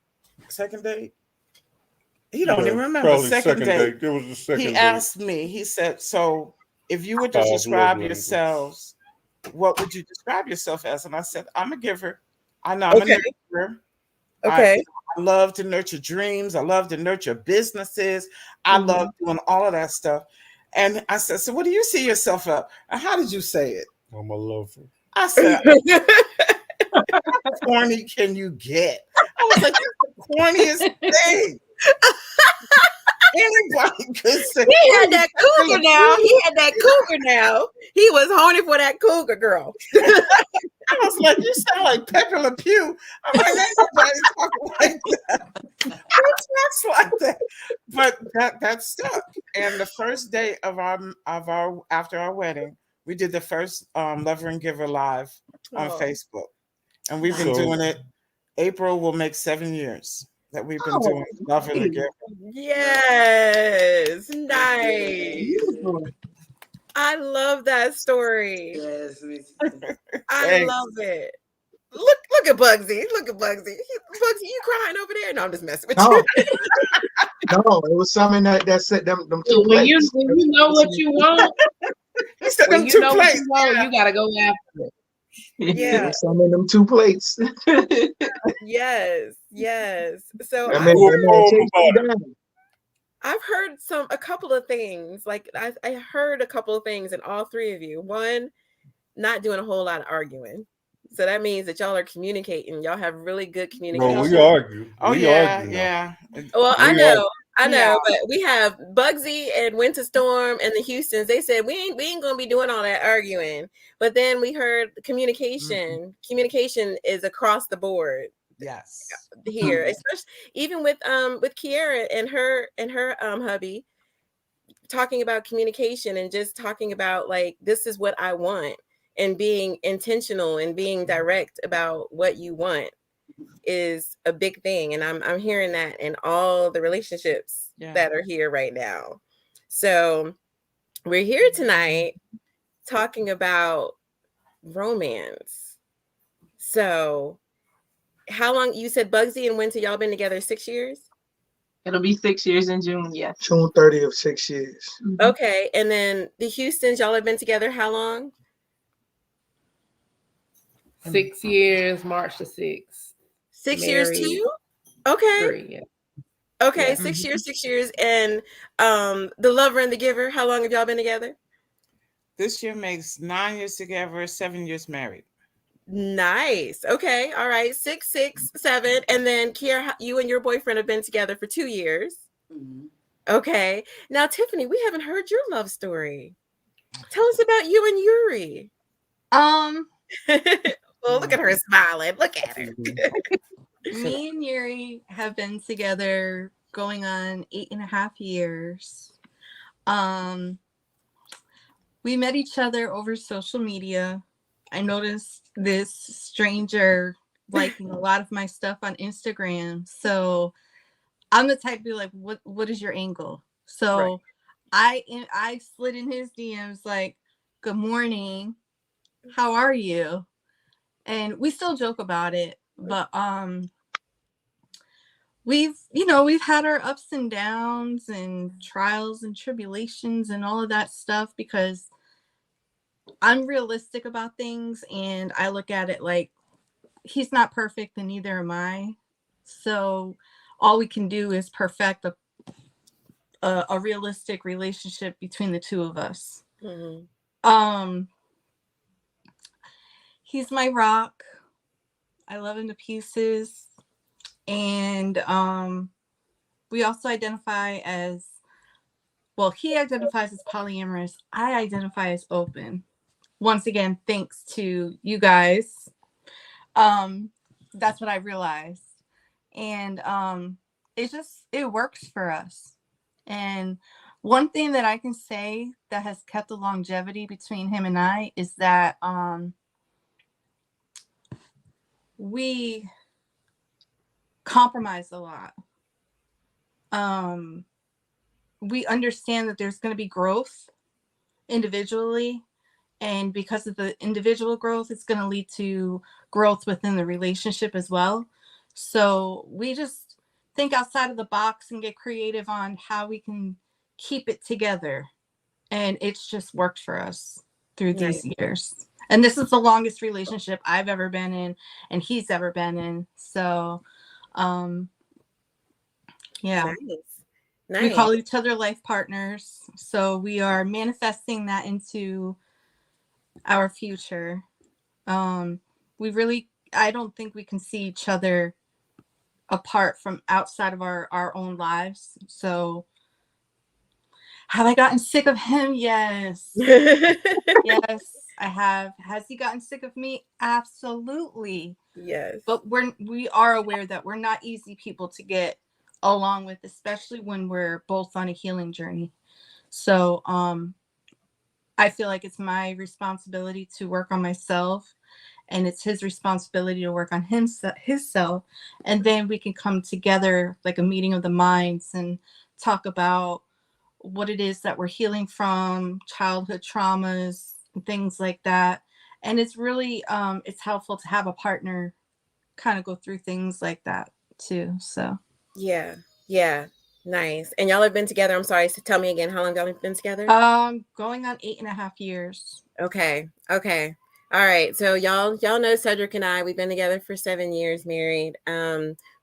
He don't even remember. Second date. It was the second he date. asked me, he said, so if you were to describe yourselves, what would you describe yourself as? And I said, I'm a giver. I know I'm a nurturer. Okay. I love to nurture dreams. I love to nurture businesses. I love doing all of that stuff. And I said, so what do you see yourself up? And how did you say it? I'm a lover. I said, how corny can you get? I was like, that's the corniest thing. Anybody could say. He had that cougar now. He was horny for that cougar girl. I was like, you sound like Pepe Le Pew. I'm like, ain't nobody talking like that. Who talks like that? But that stuck. And the first day of our after our wedding, we did the first Lover and Giver live on Facebook. And we've been doing it. April will make 7 years that we've been doing Lover and Giver. Yes. Nice. I love that story. Yes, I love it. Look at Bugsy. Bugsy, you crying over there? No, I'm just messing with you. No, it was something that said them two when you plates. know what you want, He said when them you two know plates. what you want, you gotta go after it. Yeah. Some of them 2 plates. Yes. So I've heard a couple of things. Like I heard a couple of things in all three of you. One, not doing a whole lot of arguing. So that means that y'all are communicating. Y'all have really good communication. No, we argue. Oh, we yeah, argue now. yeah. Well, We I know, Yeah. but we have Bugsy and Winter Storm and the Houstons. They said we ain't gonna be doing all that arguing. But then we heard communication. Communication is across the board. Yes. Here, especially even with Kiara and her hubby, talking about communication and just talking about like, this is what I want, and being intentional and being direct about what you want is a big thing. And I'm hearing that in all the relationships that are here right now. So we're here tonight talking about romance. So how long, you said Bugsy and Winter, y'all been together 6 years? It'll be 6 years in June, yes. June 30th, 6 years. Okay. And then the Houstons, y'all have been together how long? 6 years, March the 6th. 6 years too? Okay. 3, yeah. Okay, Yeah. 6 years, 6 years. And the lover and the giver, how long have y'all been together? This year makes 9 years together, 7 years married. Nice. Okay. All right. 6, 6, 7. And then Kiara, you and your boyfriend have been together for 2 years. Okay. Now, Tiffany, we haven't heard your love story. Tell us about you and Yuri. Well, look at her smiling. Look at her. Me and Yuri have been together going on 8.5 years. We met each other over social media. I noticed this stranger liking a lot of my stuff on Instagram. So I'm the type to be like, what is your angle? So I slid in his DMs like, good morning. How are you? And we still joke about it, but we've had our ups and downs and trials and tribulations and all of that stuff, because I'm realistic about things and I look at it like he's not perfect and neither am I. So all we can do is perfect a realistic relationship between the two of us. He's my rock. I love him to pieces. And we also identify as, well, he identifies as polyamorous. I identify as open. Once again, thanks to you guys. That's what I realized. And it works for us. And one thing that I can say that has kept the longevity between him and I is that we compromise a lot. We understand that there's going to be growth individually, and because of the individual growth, it's going to lead to growth within the relationship as well. So we just think outside of the box and get creative on how we can keep it together, and it's just worked for us through these years. And this is the longest relationship I've ever been in and he's ever been in. So yeah. Nice. We call each other life partners. So we are manifesting that into our future. I don't think we can see each other apart from outside of our own lives. So have I gotten sick of him? Yes. Yes, I have. Has he gotten sick of me? Absolutely. Yes. But we are aware that we're not easy people to get along with, especially when we're both on a healing journey. So I feel like it's my responsibility to work on myself, and it's his responsibility to work on himself. And then we can come together like a meeting of the minds and talk about what it is that we're healing from, childhood traumas, and things like that. And it's really it's helpful to have a partner kind of go through things like that too. So yeah, nice. And y'all have been together, I'm sorry, so tell me again, how long y'all have been together? Going on 8.5 years. Okay. All right, so y'all know Cedric and I, we've been together for 7 years, married.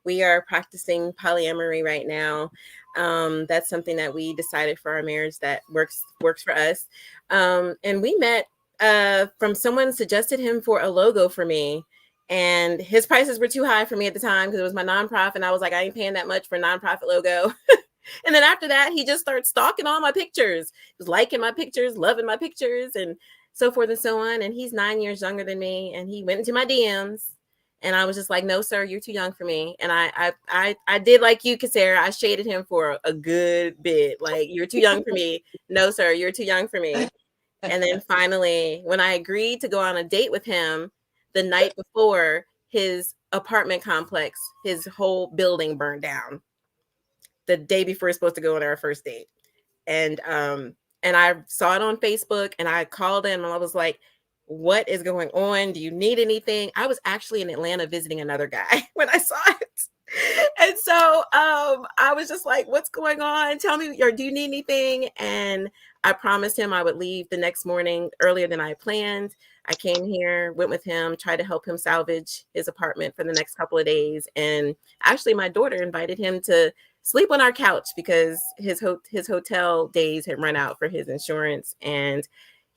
We are practicing polyamory right now. That's something that we decided for our marriage that works for us. And we met from someone suggested him for a logo for me, and his prices were too high for me at the time because it was my nonprofit, and I was like, I ain't paying that much for a nonprofit logo. And then after that, he just started stalking all my pictures. He was liking my pictures, loving my pictures, and so forth and so on. And he's 9 years younger than me, and he went into my DMs, and I was just like, no, sir, you're too young for me. And I did like you, Kasera. I shaded him for a good bit. Like, you're too young for me. No, sir, you're too young for me. And then finally, when I agreed to go on a date with him, the night before, his apartment complex, his whole building burned down. The day before we're supposed to go on our first date. And I saw it on Facebook, and I called him, and I was like, what is going on? Do you need anything? I was actually in Atlanta visiting another guy when I saw it. And so I was just like, what's going on? Tell me, or do you need anything? And I promised him I would leave the next morning earlier than I planned. I came here, went with him, tried to help him salvage his apartment for the next couple of days. And actually, my daughter invited him to sleep on our couch because his hotel days had run out for his insurance. And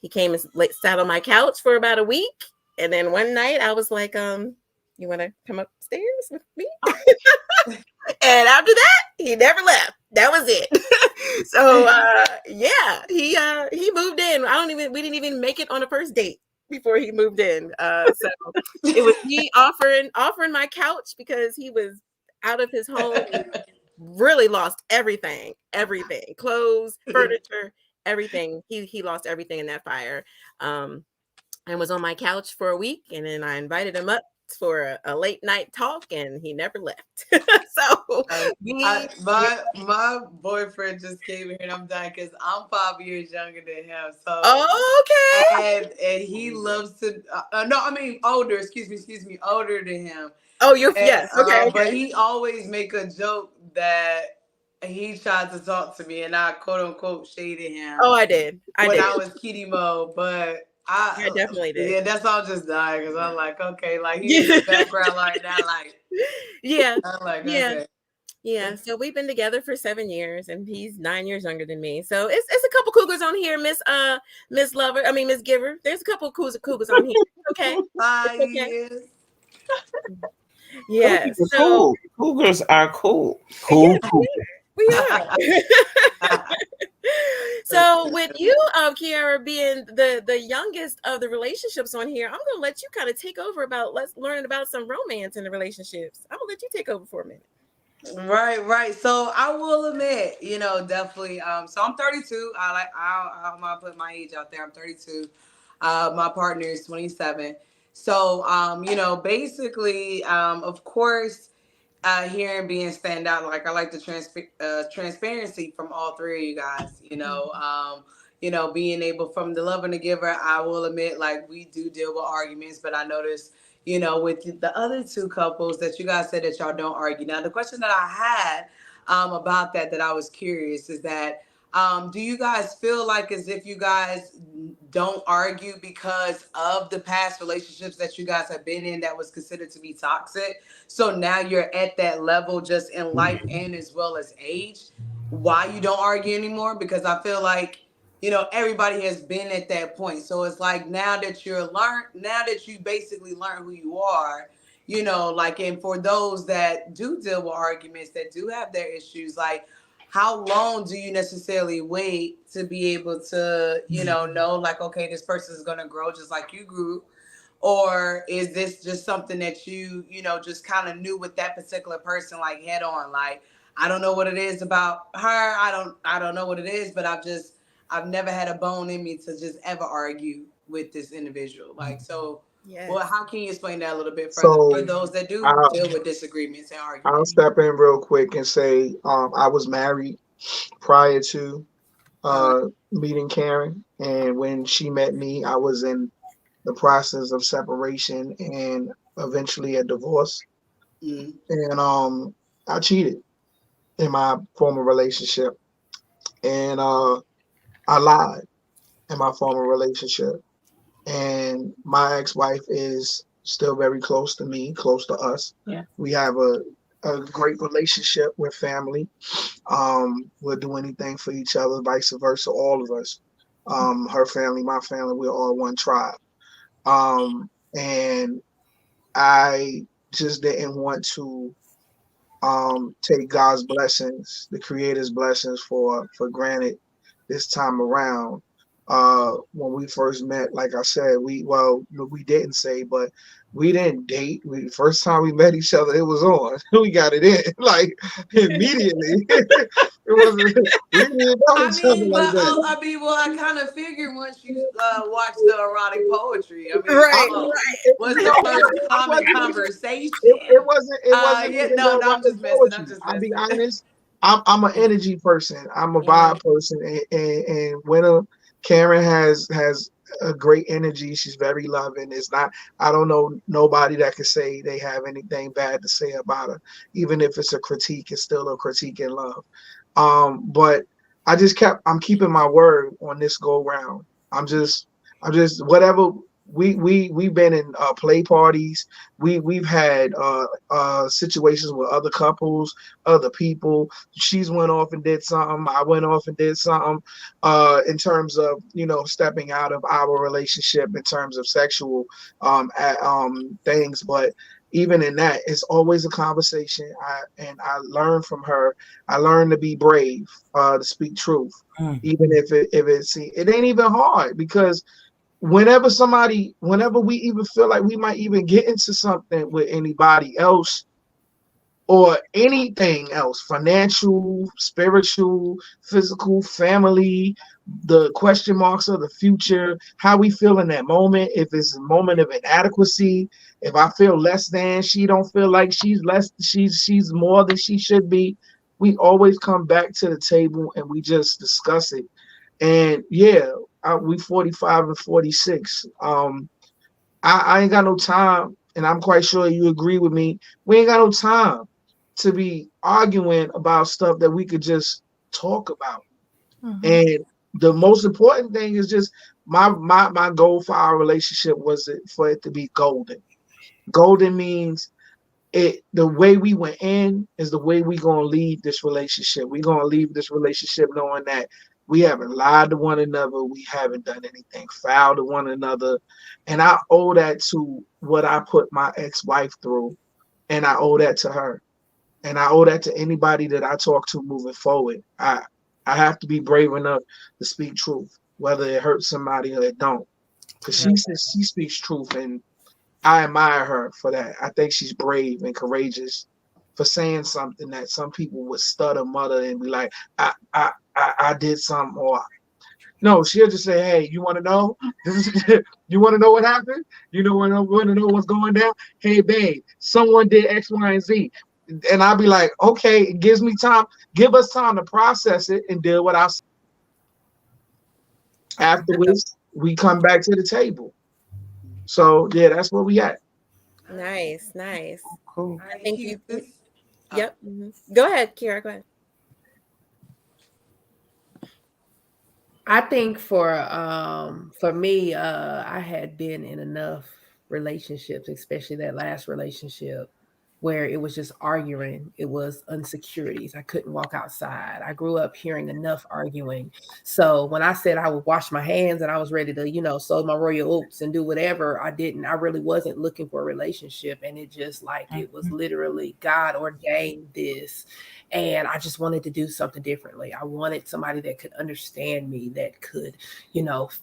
he came and sat on my couch for about a week. And then one night I was like, you want to come upstairs with me? And after that, he never left. That was it. So yeah, he moved in. We didn't even make it on a first date before he moved in. So it was me offering my couch because he was out of his home. Really lost everything, clothes, furniture, everything. He lost everything in that fire, and was on my couch for a week. And then I invited him up for a late night talk, and he never left. So my boyfriend just came here, and I'm dying because I'm 5 years younger than him. So okay, and he loves to older. Excuse me, older than him. Oh, yes, okay. But he always make a joke that he tried to talk to me, and I quote unquote shaded him. Oh, I did. I was Kitty Mo, but I definitely did. Yeah, that's all just dying because I'm like, okay, like he's in the background like that, like yeah, I'm like, yeah. okay. Yeah, so we've been together for 7 years, and he's 9 years younger than me. So it's a couple cougars on here, Miss Lover. I mean, Miss Giver. There's a couple cougars on here. Okay. 5 years. Yeah. So cougars are cool. Cool. We are. So with you, Kiara, being the youngest of the relationships on here, I'm gonna let you kind of take over let's learn about some romance in the relationships. I'm gonna let you take over for a minute. Right. So I will admit, definitely. So I'm 32. I'm gonna put my age out there. I'm 32. My partner is 27. So, basically, of course, hearing being stand out, like I like the transparency from all three of you guys, being able from the lover and the giver, I will admit, like we do deal with arguments, but I noticed, with the other two couples that you guys said that y'all don't argue. Now, the question that I had about that I was curious is that, do you guys feel like as if you guys don't argue because of the past relationships that you guys have been in that was considered to be toxic? So now you're at that level just in life and as well as age, why you don't argue anymore? Because I feel like, everybody has been at that point. So it's like now that you basically learn who you are, and for those that do deal with arguments, that do have their issues, like, how long do you necessarily wait to be able to, know like, okay, this person is going to grow just like you grew? Or is this just something that you just kind of knew with that particular person, like head on? Like, I don't know what it is about her. I don't know what it is, but I've never had a bone in me to just ever argue with this individual. Like, so, yes. Well, how can you explain that a little bit further for those that do deal with disagreements and arguments? I'll step in real quick and say I was married prior to meeting Karen. And when she met me, I was in the process of separation and eventually a divorce. And I cheated in my former relationship. And I lied in my former relationship. And my ex-wife is still very close to me, close to us. Yeah. We have a great relationship. We're family. We'll do anything for each other, vice versa, all of us. Her family, my family, we're all one tribe. And I just didn't want to take God's blessings, the Creator's blessings for granted this time around. When we first met, like I said, we didn't say, but we didn't date. The first time we met each other, it was on. We got it in like immediately. It wasn't. We didn't know each other like that. I kind of figured once you watched the erotic poetry. I mean, Right. was the first common conversation. It wasn't. No, I'm just messing. I'll be honest. I'm an energy person. I'm a vibe person, and when Karen has a great energy. She's very loving. It's not. I don't know nobody that can say they have anything bad to say about her. Even if it's a critique, it's still a critique in love. But I'm keeping my word on this go round. I'm just whatever. We've been in play parties. We've had situations with other couples, other people. She's went off and did something. I went off and did something. In terms of stepping out of our relationship in terms of sexual things, but even in that, it's always a conversation. I learn from her. I learn to be brave, to speak truth, even if it ain't even hard, because whenever we even feel like we might even get into something with anybody else or anything else, financial, spiritual, physical, family, the question marks of the future, how we feel in that moment, if it's a moment of inadequacy, if I feel less than, she don't feel like she's less, she's more than she should be, we always come back to the table and we just discuss it. And yeah, we 45 and 46. I ain't got no time, and I'm quite sure you agree with me. We ain't got no time to be arguing about stuff that we could just talk about. And the most important thing is just my goal for our relationship was for it to be golden. Golden means the way we went in is the way we gonna leave this relationship. We're gonna leave this relationship knowing that we haven't lied to one another. We haven't done anything foul to one another. And I owe that to what I put my ex-wife through. And I owe that to her. And I owe that to anybody that I talk to moving forward. I have to be brave enough to speak truth, whether it hurts somebody or it don't. Because she speaks truth, and I admire her for that. I think she's brave and courageous for saying something that some people would stutter, mutter, and be like, I did something, or no, she'll just say, hey, you want to know? You want to know what happened? You want to know what's going down? Hey, babe, someone did X, Y, and Z. And I'll be like, okay, it gives me time. Give us time to process it and deal with our. Afterwards, we come back to the table. So yeah, that's where we at. Nice. Cool. I think you. Yep. Go ahead, Kira. Go ahead. I think for me, I had been in enough relationships, especially that last relationship, where it was just arguing. It was insecurities. I couldn't walk outside. I grew up hearing enough arguing. So when I said I would wash my hands and I was ready to, sow my royal oats and do whatever, I didn't. I really wasn't looking for a relationship. And it just it was literally God ordained this. And I just wanted to do something differently. I wanted somebody that could understand me, that could,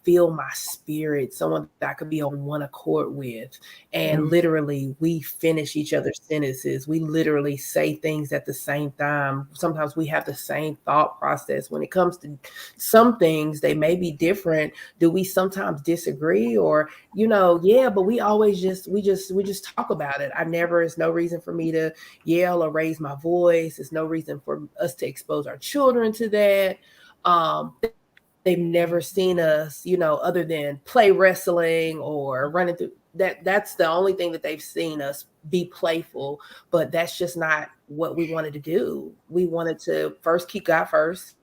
feel my spirit, someone that I could be on one accord with. And literally, we finish each other's sentences. We literally say things at the same time. Sometimes we have the same thought process. When it comes to some things, they may be different. Do we sometimes disagree? Or, but we always just talk about it. It's no reason for me to yell or raise my voice. It's no reason for us to expose our children to that. They've never seen us, other than play wrestling or running through that. That's the only thing that they've seen us be playful, but that's just not what we wanted to do. We wanted to first keep God first.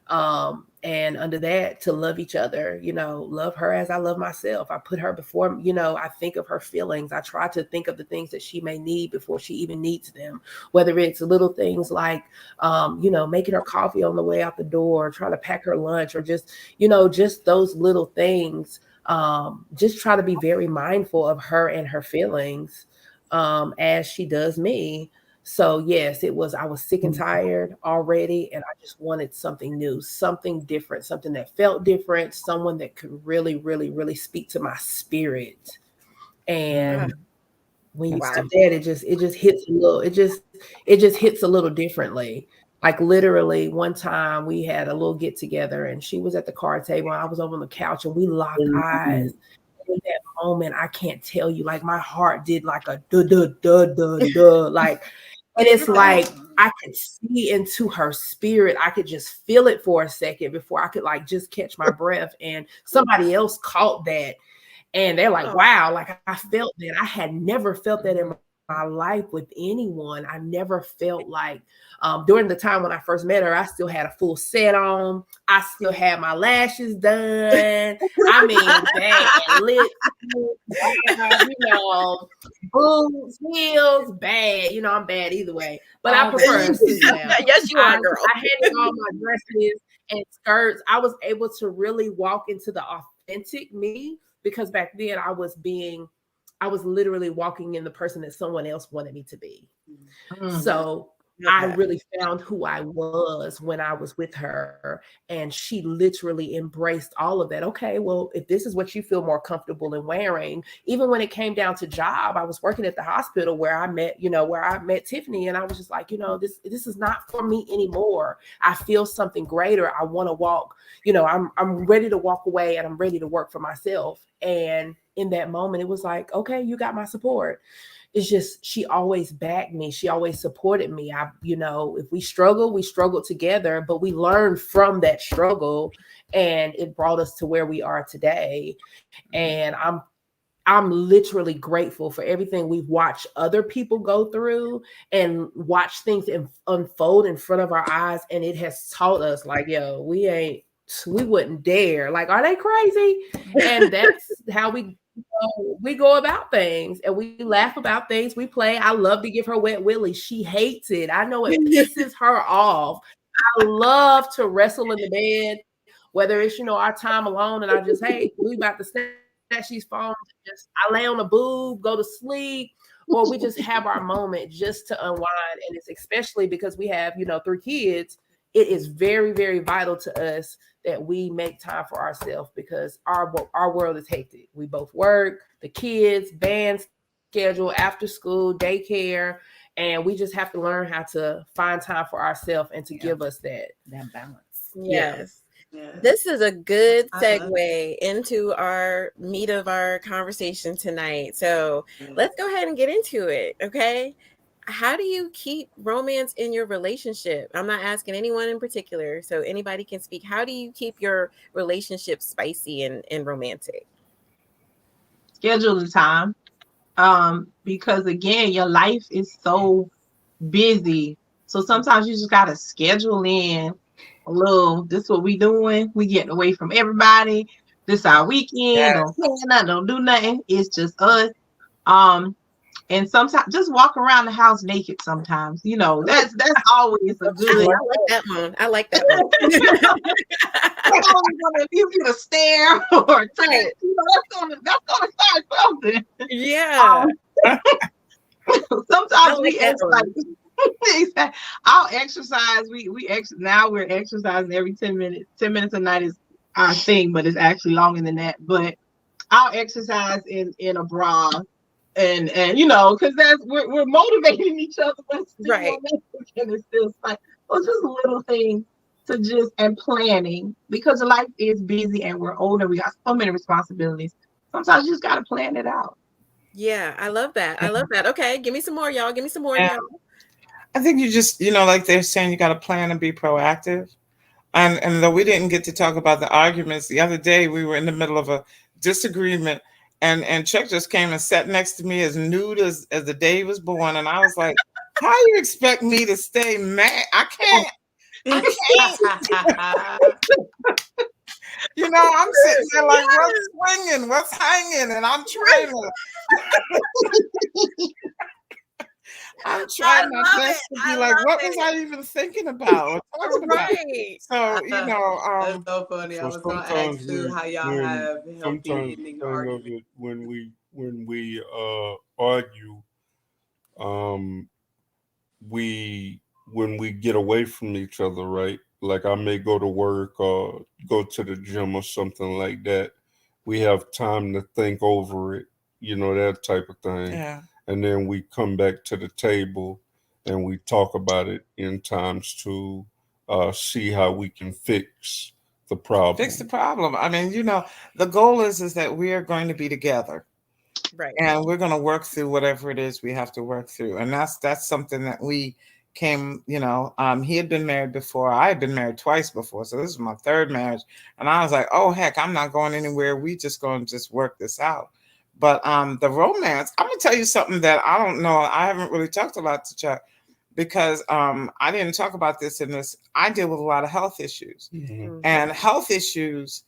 And under that, to love each other, you know, love her as I love myself. I put her before, you know, I think of her feelings. I try to think of the things that she may need before she even needs them, whether it's little things like, you know, making her coffee on the way out the door, trying to pack her lunch, or just, you know, just those little things. Just try to be very mindful of her and her feelings as she does me. So yes, I was sick and tired already, and I just wanted something new, something different, something that felt different, someone that could really, really, really speak to my spirit. And when you do that, it just hits a little, it just hits a little differently. Like literally one time we had a little get together and she was at the card table and I was over on the couch and we locked eyes. In that moment, I can't tell you, like my heart did like a duh, duh, duh, duh, duh, like, and it's like I could see into her spirit. I could just feel it for a second before I could like just catch my breath. And somebody else caught that. And they're like, wow, like I felt that. I had never felt that in my life with anyone. I never felt like during the time when I first met her, I still had a full set on. I still had my lashes done. I mean, bad lips, you know, boots, heels, bad. You know, I'm bad either way. But I prefer a suit now. Yes, you are, girl. I had all my dresses and skirts. I was able to really walk into the authentic me, because back then I was literally walking in the person that someone else wanted me to be. So I really found who I was when I was with her, and she literally embraced all of that. Okay, well, if this is what you feel more comfortable in wearing, even when it came down to job, I was working at the hospital where I met Tiffany, and I was just like, you know, this is not for me anymore. I feel something greater. I want to walk, you know, I'm ready to walk away and I'm ready to work for myself. And in that moment, it was like, okay, you got my support. It's just, she always backed me. She always supported me. You know, if we struggled together, but we learned from that struggle and it brought us to where we are today. And I'm literally grateful for everything we've watched other people go through and watch things unfold in front of our eyes. And it has taught us like, yo, we wouldn't dare. Like, are they crazy? And that's how we go about things, and we laugh about things. We play. I love to give her wet willy. She hates it. I know it pisses her off. I love to wrestle in the bed, whether it's, you know, our time alone, and I just, hey, we about to snatch these phones. I lay on the boob, go to sleep, or we just have our moment just to unwind. And it's especially because we have, you know, 3 kids. It is very, very vital to us that we make time for ourselves, because our world is hectic. We both work, the kids, band schedule, after school, daycare, and we just have to learn how to find time for ourselves and to give us that balance. Yes. This is a good segue into our meat of our conversation tonight. So let's go ahead and get into it. Okay. How do you keep romance in your relationship? I'm not asking anyone in particular, so anybody can speak. How do you keep your relationship spicy and romantic? Schedule the time. Because again, your life is so busy. So sometimes you just gotta schedule in a little, this is what we doing. We getting away from everybody. This our weekend. Don't plan nothing, don't do nothing. It's just us. And sometimes just walk around the house naked sometimes. You know, that's always a good. I like that one. If you get a stare or a text, you know, that's gonna start something. Yeah. Sometimes we exercise. I'll exercise. Now we're exercising every 10 minutes. 10 minutes a night is our thing, but it's actually longer than that. But I'll exercise in a bra. And you know, because we're motivating each other, but it's right. And it's still like, just little things to just, and planning, because life is busy and we're older. We got so many responsibilities. Sometimes you just got to plan it out. Yeah, I love that. Okay, give me some more, y'all. Give me some more, y'all. I think you just, you know, like they're saying, you got to plan and be proactive. And though we didn't get to talk about the arguments, the other day we were in the middle of a disagreement. And Chuck just came and sat next to me as nude as the day he was born. And I was like, how you expect me to stay mad? I can't. You know, I'm sitting there like, what's swinging? What's hanging? And I'm trying to. I'm trying my best to be like, what was I even thinking about? Right. So, you know, that's so funny. I was gonna ask too how y'all have healthy ending arguments. When we argue, when we get away from each other, right? Like I may go to work or go to the gym or something like that. We have time to think over it, you know, that type of thing. Yeah. And then we come back to the table and we talk about it in times to see how we can fix the problem. Fix the problem. I mean, you know, the goal is that we are going to be together. Right. And we're going to work through whatever it is we have to work through. And that's something that we came, you know, he had been married before. I had been married twice before. So this is my third marriage. And I was like, oh, heck, I'm not going anywhere. We just going to just work this out. But the romance, I'm going to tell you something that I don't know. I haven't really talked a lot to Chuck because I didn't talk about this in this. I deal with a lot of health issues. Mm-hmm. And health issues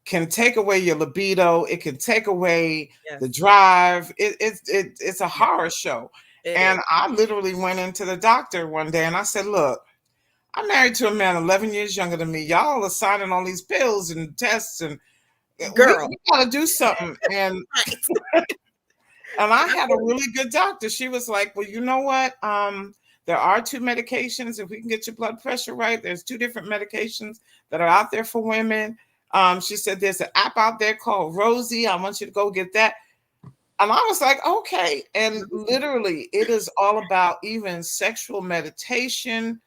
can take away your libido. It can take away the drive. It's a horror show. And I literally went into the doctor one day and I said, look, I'm married to a man 11 years younger than me. Y'all are signing all these pills and tests and girl, we gotta do something. And I had a really good doctor. She was like, well, you know what? There are 2 medications. If we can get your blood pressure right, there's 2 different medications that are out there for women. She said, there's an app out there called Rosie. I want you to go get that. And I was like, okay. And literally, it is all about even sexual meditation.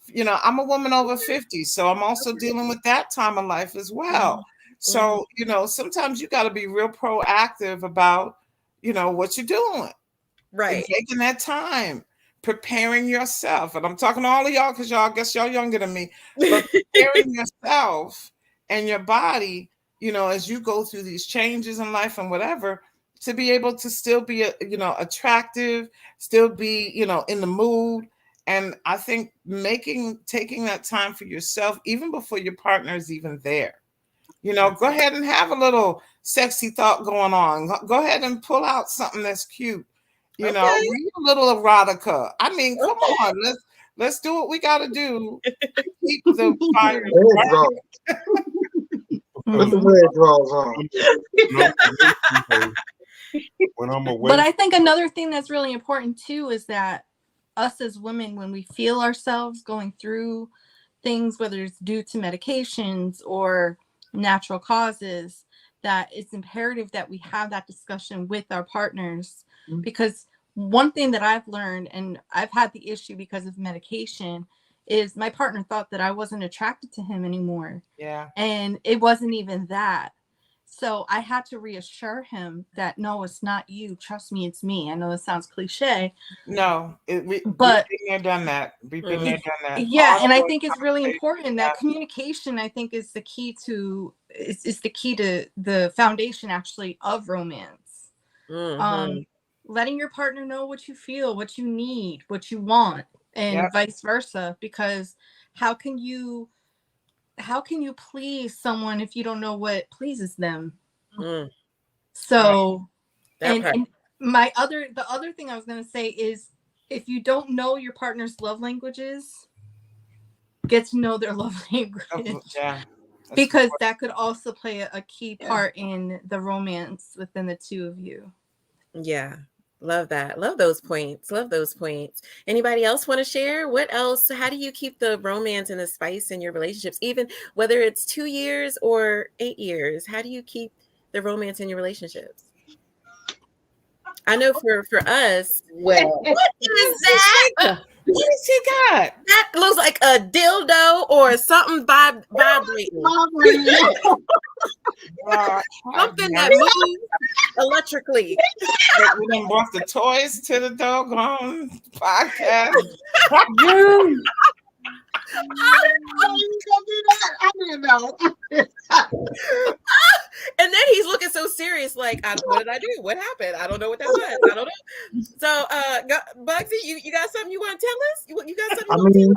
You know, I'm a woman over 50, so I'm also dealing with that time of life as well. So, you know, sometimes you got to be real proactive about, you know, what you're doing. Right. And taking that time, preparing yourself. And I'm talking to all of y'all because y'all, I guess y'all younger than me, but preparing yourself and your body, you know, as you go through these changes in life and whatever, to be able to still be, you know, attractive, still be, you know, in the mood. And I think taking that time for yourself, even before your partner is even there. You know, go ahead and have a little sexy thought going on. Go ahead and pull out something that's cute. You know, read a little erotica. I mean, come on, let's do what we got to do. Keep the fire. Put the red draws on. When I'm away. But I think another thing that's really important too is that us as women, when we feel ourselves going through things, whether it's due to medications or natural causes, that it's imperative that we have that discussion with our partners. Because one thing that I've learned, and I've had the issue because of medication, is my partner thought that I wasn't attracted to him anymore. Yeah. And it wasn't even that. So I had to reassure him that, no, it's not you. Trust me, it's me. I know it sounds cliche. No, but we've been there, done that. We've been there, done that. Yeah, and I think it's really important that communication, I think, is the key to the foundation actually of romance. Letting your partner know what you feel, what you need, what you want, and vice versa. Because how can you please someone if you don't know what pleases them? So, and the other thing I was going to say is, if you don't know your partner's love languages, get to know their love language. Because that could also play a key part in the romance within the two of you. Yeah. Love that. Love those points. Anybody else want to share? What else? How do you keep the romance and the spice in your relationships, even whether it's 2 years or 8 years? How do you keep the romance in your relationships? I know for us, well, what is that? What has he got? That looks like a dildo or something vibrating. Something that moves electrically. We done brought the toys to the doggone podcast. I didn't know. And then he's looking so serious, like, what did I do? What happened? I don't know what that was. I don't know. So, Bugsy, you got something you want to tell us? You got something?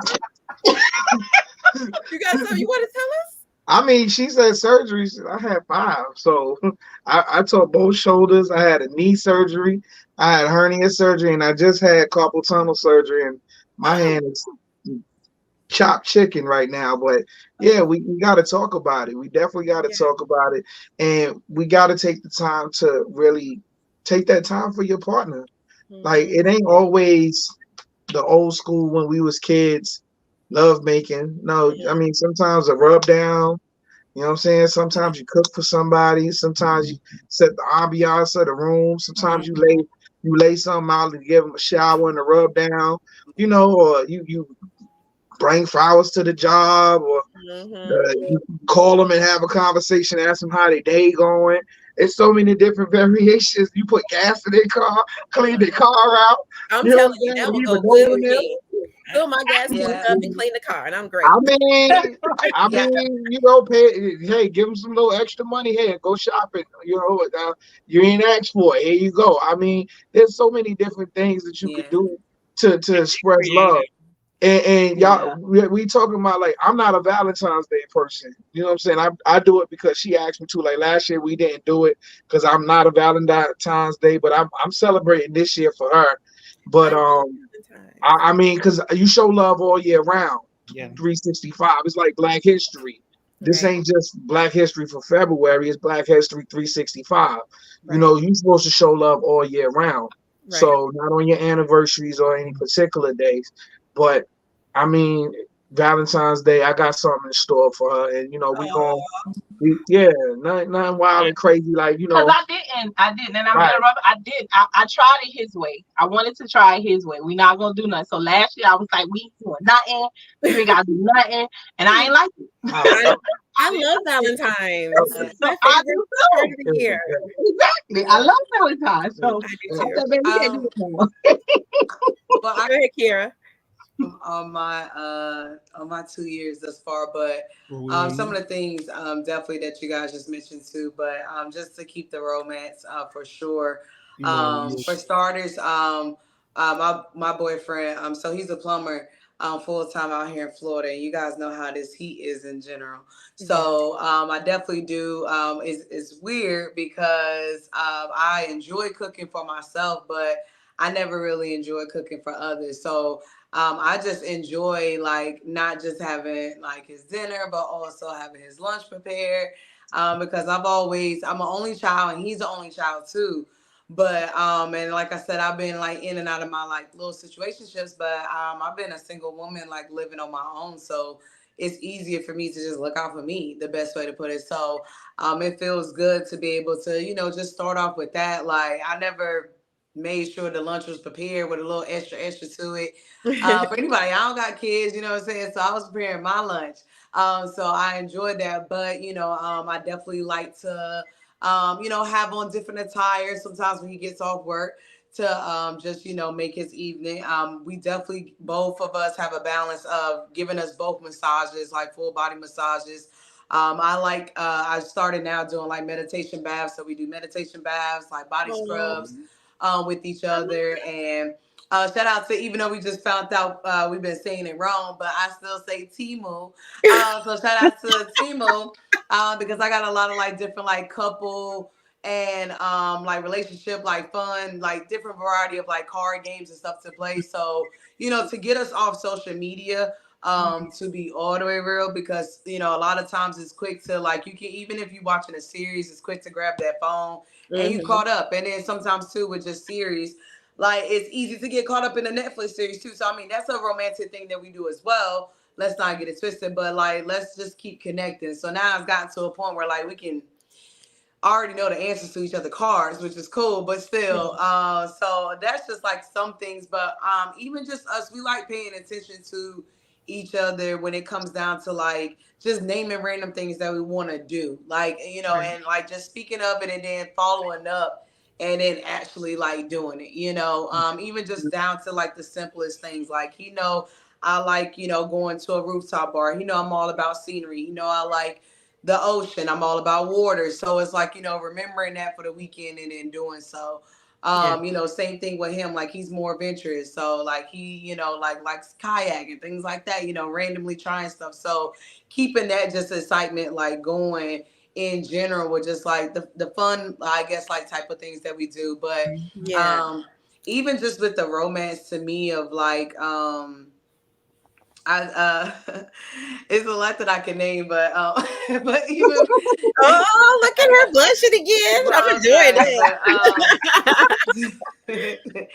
got something you want to tell us? I mean, she said surgeries. I had 5. So I took both shoulders. I had a knee surgery. I had hernia surgery, and I just had carpal tunnel surgery. And my hand is chopped chicken right now. But yeah, we got to talk about it. We definitely got to talk about it. And we got to take the time to really take that time for your partner. Like, it ain't always the old school when we was kids, love making. No, I mean, sometimes a rub down, you know what I'm saying? Sometimes you cook for somebody. Sometimes you set the ambiance of the room. Sometimes you lay something out to give them a shower and a rub down, you know, or you bring flowers to the job, or you call them and have a conversation, ask them how their day going. It's so many different variations. You put gas in their car, clean their car out. I'm telling you, that will go good with me. Fill my gas tank up and clean the car, and I'm great. I mean, you know, hey, give them some little extra money. Hey, go shopping. You know, you ain't asked for it. Here you go. I mean, there's so many different things that you could do to express love. And y'all, we talking about, like, I'm not a Valentine's Day person. You know what I'm saying? I do it because she asked me to. Like, last year we didn't do it because I'm not a Valentine's Day, but I'm celebrating this year for her. But I mean, because you show love all year round. 365. It's like Black History. This ain't just Black History for February. It's Black History 365. You know, you're supposed to show love all year round. So not on your anniversaries or any particular days. But I mean, Valentine's Day, I got something in store for her, and you know, nothing wild and crazy, like, you know. Because I didn't, and I tried it his way. I wanted to try it his way. We're not gonna do nothing. So last year I was like, we ain't doing nothing. We ain't gotta do nothing, and I ain't like it. I love Valentine's. So I do too. Exactly. I love Valentine's. So I said, baby, we can't do it no more. But Go ahead, Kiera. On my 2 years thus far, but some of the things definitely that you guys just mentioned too, but just to keep the romance for sure. For starters, my boyfriend, so he's a plumber full time out here in Florida, and you guys know how this heat is in general. So I definitely do. It's weird because I enjoy cooking for myself, but I never really enjoy cooking for others. So I just enjoy, like, not just having like his dinner, but also having his lunch prepared. Because I'm an only child, and he's the only child too. But and like I said, I've been like in and out of my like little situationships, but I've been a single woman, like living on my own. So it's easier for me to just look out for me, the best way to put it. So it feels good to be able to, you know, just start off with that. Like, I never made sure the lunch was prepared with a little extra to it. For anybody, I don't got kids, you know what I'm saying? So I was preparing my lunch. So I enjoyed that. But, you know, I definitely like to, you know, have on different attire sometimes when he gets off work to just, you know, make his evening. We definitely, both of us have a balance of giving us both massages, like full body massages. I started now doing like meditation baths. So we do meditation baths, like body scrubs with each other. And shout out to, even though we just found out we've been saying it wrong, but I still say Timu. So shout out to Timu because I got a lot of like different like couple and like relationship, like fun, like different variety of like card games and stuff to play. So, you know, to get us off social media, to be all the way real, because, you know, a lot of times it's quick to, like, you can, even if you're watching a series, it's quick to grab that phone and you caught up. And then sometimes too with just series, like, it's easy to get caught up in the Netflix series too. So I mean, that's a romantic thing that we do as well. Let's not get it twisted, but like, let's just keep connecting. So now it's gotten to a point where like we can already know the answers to each other's cards, which is cool, but still, so that's just like some things. But even just us, we like paying attention to each other when it comes down to like just naming random things that we want to do, like, you know, and like just speaking of it and then following up and then actually like doing it, you know, even just down to like the simplest things, like, you know, I like, you know, going to a rooftop bar, you know, I'm all about scenery, you know, I like the ocean, I'm all about water. So it's like, you know, remembering that for the weekend and then doing so. You know, same thing with him. Like he's more adventurous. So like he, you know, like likes kayak and things like that, you know, randomly trying stuff. So keeping that just excitement like going in general with just like the fun, I guess, like type of things that we do. But even just with the romance to me of like it's a lot that I can name, but but even oh, look at her blushing again. I'm enjoying it.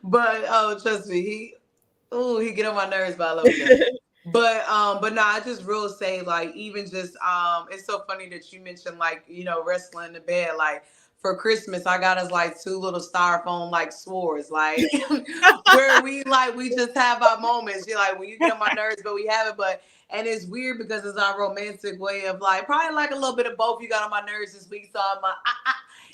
But oh, trust me, he get on my nerves, but I love him. But no, I just real say like even just it's so funny that you mentioned like, you know, wrestling in the bed. Like for Christmas, I got us like 2 little styrofoam like swords, like where we just have our moments. You're like when you get on my nerves, but we have it. But and it's weird because it's our romantic way of like probably like a little bit of both. You got on my nerves this week, so I'm like,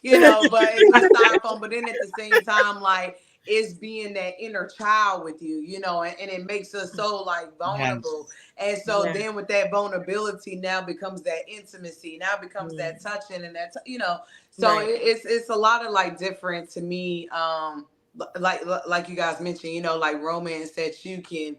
you know, but it's a styrofoam. But then at the same time, like it's being that inner child with you, you know, and it makes us so like vulnerable. Yes. And so then with that vulnerability now becomes that intimacy, now becomes that touching and that, you know, so it's a lot of like different to me, like you guys mentioned, you know, like romance that you can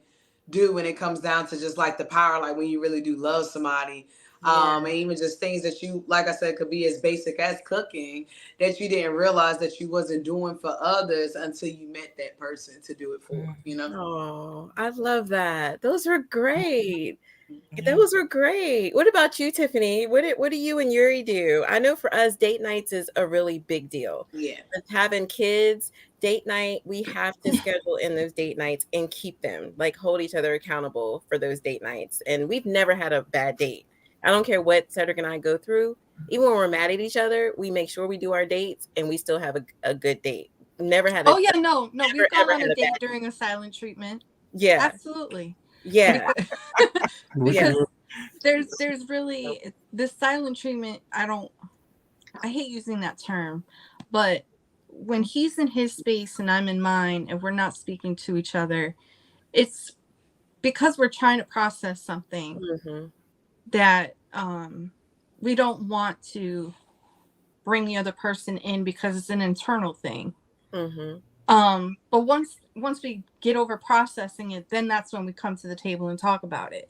do when it comes down to just like the power, like when you really do love somebody. And even just things that you, like I said, could be as basic as cooking that you didn't realize that you wasn't doing for others until you met that person to do it for, you know? Oh, I love that. Those were great. Those were great. What about you, Tiffany? What do you and Yuri do? I know for us, date nights is a really big deal. Yeah. With having kids, date night, we have to schedule in those date nights and keep them, like hold each other accountable for those date nights. And we've never had a bad date. I don't care what Cedric and I go through. Even when we're mad at each other, we make sure we do our dates and we still have a good date. Never had a no, we've gone on a date during a silent treatment. Yeah. Absolutely. Yeah. Because there's really this silent treatment, I hate using that term, but when he's in his space and I'm in mine and we're not speaking to each other, it's because we're trying to process something that we don't want to bring the other person in because it's an internal thing. But once we get over processing it, then that's when we come to the table and talk about it.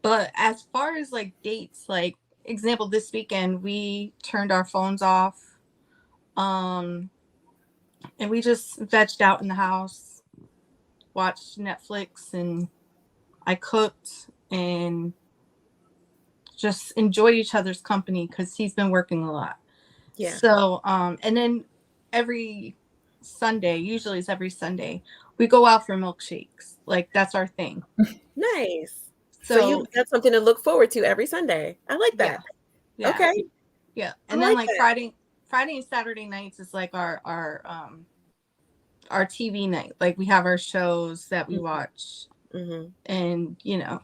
But as far as like dates, like example, this weekend we turned our phones off, and we just vegged out in the house, watched Netflix, and I cooked and just enjoyed each other's company because he's been working a lot. Yeah. So and then every Sunday, usually it's every Sunday, we go out for milkshakes. Like that's our thing. Nice. So you have something to look forward to every Sunday. I like that. Yeah. Okay. Yeah. And then like Friday and Saturday nights is like our TV night. Like we have our shows that we watch. And you know,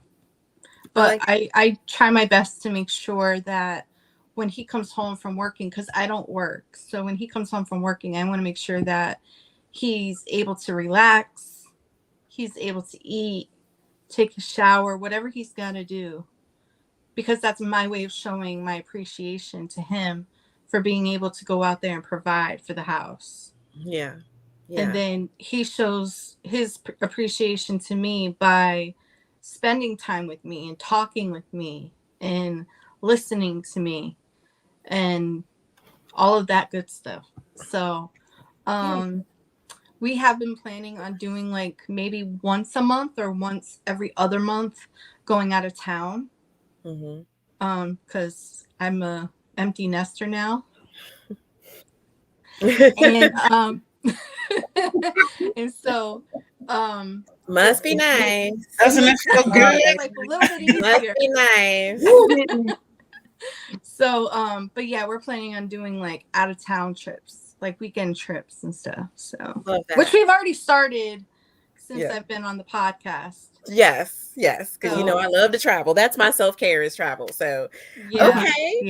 but I try my best to make sure that when he comes home from working, because I don't work. So when he comes home from working, I want to make sure that he's able to relax, he's able to eat, take a shower, whatever he's got to do. Because that's my way of showing my appreciation to him for being able to go out there and provide for the house. Yeah. And then he shows his appreciation to me by spending time with me and talking with me and listening to me and all of that good stuff. So we have been planning on doing like maybe once a month or once every other month going out of town. Because I'm a empty nester now. And and so must be nice. Doesn't it feel good? Like a little bit easier. Must be nice. So but yeah, we're planning on doing like out of town trips, like weekend trips and stuff. So which we've already started since I've been on the podcast. Yes, because you know I love to travel. That's my self-care is travel. So okay.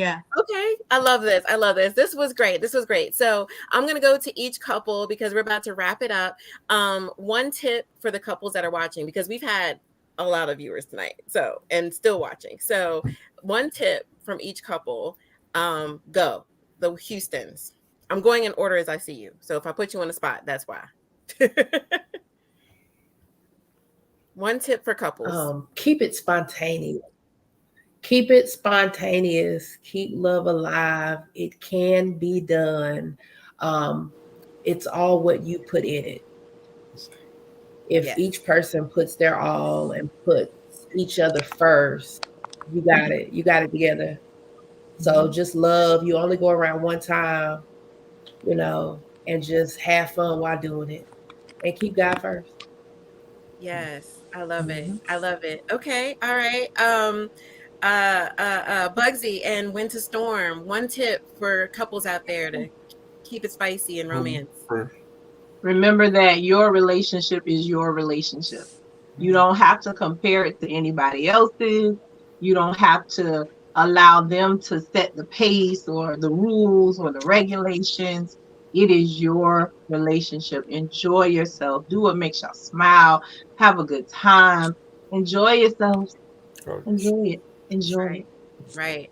I love this. This was great. So I'm gonna go to each couple because we're about to wrap it up. One tip for the couples that are watching, because we've had a lot of viewers tonight, so and still watching. So one tip from each couple, go the Houstons. I'm going in order as I see you. So if I put you on the spot, that's why. One tip for couples. Keep it spontaneous. Keep it spontaneous. Keep love alive. It can be done. It's all what you put in it. If each person puts their all and puts each other first, you got it. You got it together. So just love. You only go around one time, you know, and just have fun while doing it. And keep God first. Yes, I love it. I love it. Okay, all right. Bugsy and Winter Storm. One tip for couples out there to keep it spicy and romance. Remember that your relationship is your relationship. You don't have to compare it to anybody else's. You don't have to allow them to set the pace or the rules or the regulations. It is your relationship. Enjoy yourself. Do what makes y'all smile. Have a good time. Enjoy yourself. Enjoy it. Enjoy it. Right.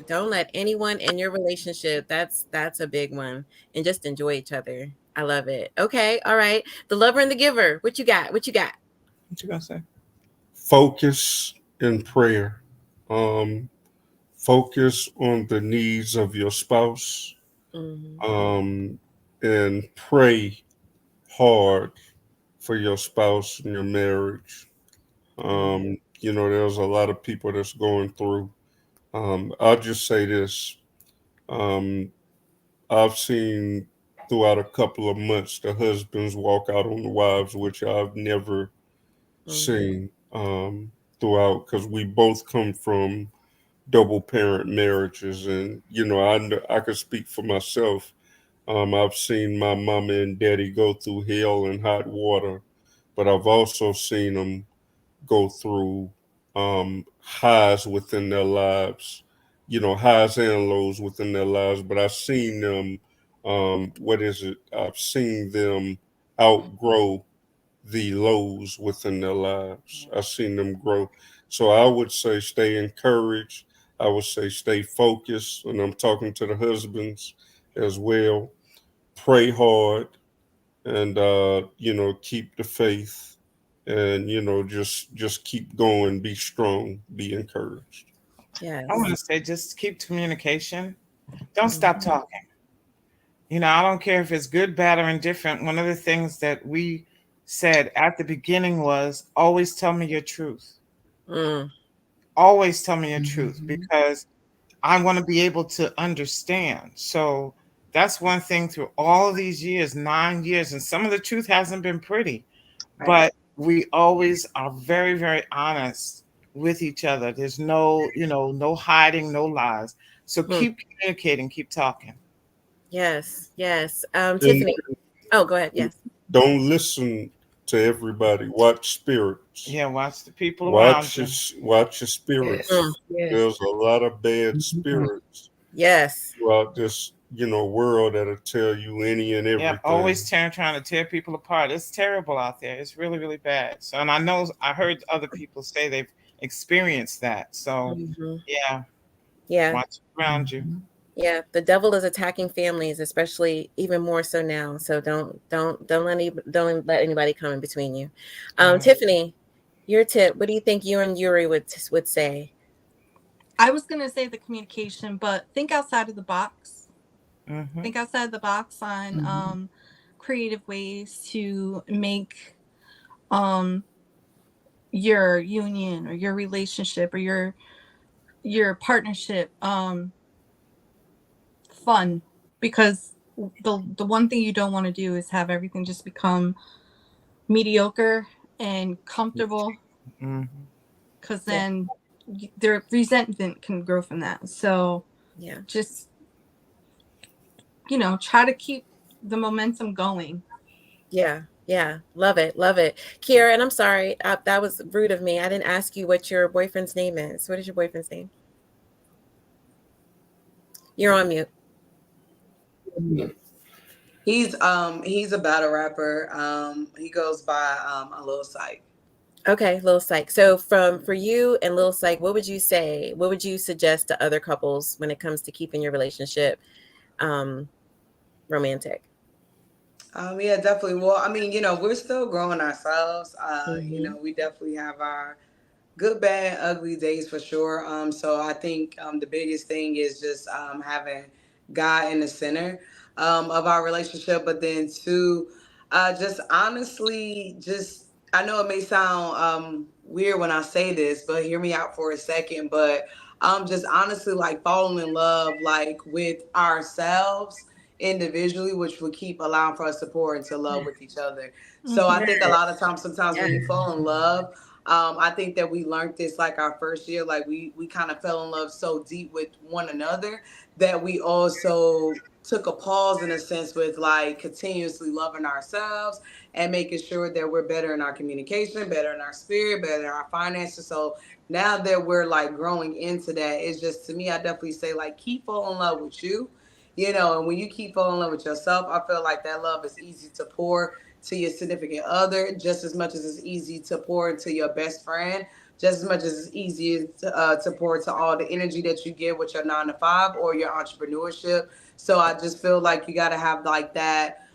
Don't let anyone in your relationship. That's a big one. And just enjoy each other. I love it. Okay. All right. The lover and the giver. What you got? What you gonna say? Focus in prayer. Focus on the needs of your spouse. And pray hard for your spouse and your marriage. You know, there's a lot of people that's going through. I'll just say this. I've seen throughout a couple of months the husbands walk out on the wives, which I've never seen throughout, because we both come from double parent marriages. And, you know, I could speak for myself. I've seen my mama and daddy go through hell and hot water, but I've also seen them go through highs within their lives, you know, highs and lows within their lives. But I've seen them, I've seen them outgrow the lows within their lives. I've seen them grow. So I would say stay encouraged. I would say stay focused. And I'm talking to the husbands as well. Pray hard and, you know, keep the faith. And, you know, just keep going, be strong, be encouraged. Yeah. I want to say just keep communication. Don't stop talking. You know, I don't care if it's good, bad, or indifferent. One of the things that we said at the beginning was always tell me your truth. Always tell me your truth, because I want to be able to understand. So that's one thing through all of these years, 9 years, and some of the truth hasn't been pretty, but we always are very, very honest with each other. There's no, you know, no hiding, no lies. So keep communicating, keep talking. Yes. Tiffany. Oh, go ahead. Yes. Don't listen to everybody. Watch spirits. Yeah, watch the people around you. Watch your spirits. Yes. There's a lot of bad spirits. Yes. Throughout this, you know, world that'll tell you any and everything. Yeah, always trying to tear people apart. It's terrible out there. It's really, really bad. So, and I heard other people say they've experienced that. So, yeah, watch around you. Yeah, the devil is attacking families, especially even more so now. So don't let anybody come in between you. Tiffany, your tip. What do you think you and Yuri would say? I was gonna say the communication, but think outside of the box. Think outside the box on creative ways to make your union or your relationship or your partnership fun, because the one thing you don't want to do is have everything just become mediocre and comfortable, because then their resentment can grow from that. So just, you know, try to keep the momentum going. Yeah, love it. Kiera, and I'm sorry, that was rude of me. I didn't ask you what your boyfriend's name is. What is your boyfriend's name? You're on mute. He's a battle rapper. He goes by Lil Syke. Okay, Lil Syke. So for you and Lil Syke, what would you say? What would you suggest to other couples when it comes to keeping your relationship romantic? Yeah, definitely. Well, I mean, we're still growing ourselves. We definitely have our good, bad, ugly days for sure. So I think the biggest thing is just having God in the center of our relationship, but then two, just honestly, just I know it may sound weird when I say this, but hear me out for a second. But just honestly, like falling in love, like with ourselves individually, which would keep allowing for us to pour into love with each other. So I think a lot of times, sometimes when you fall in love, I think that we learned this like our first year, like we kind of fell in love so deep with one another that we also took a pause in a sense with like continuously loving ourselves and making sure that we're better in our communication, better in our spirit, better in our finances. So now that we're like growing into that, it's just to me, I definitely say like keep falling in love with you. And when you keep falling in love with yourself, I feel like that love is easy to pour to your significant other, just as much as it's easy to pour into your best friend, just as much as it's easy to pour to all the energy that you get with your 9 to 5 or your entrepreneurship. So I just feel like you got to have like that,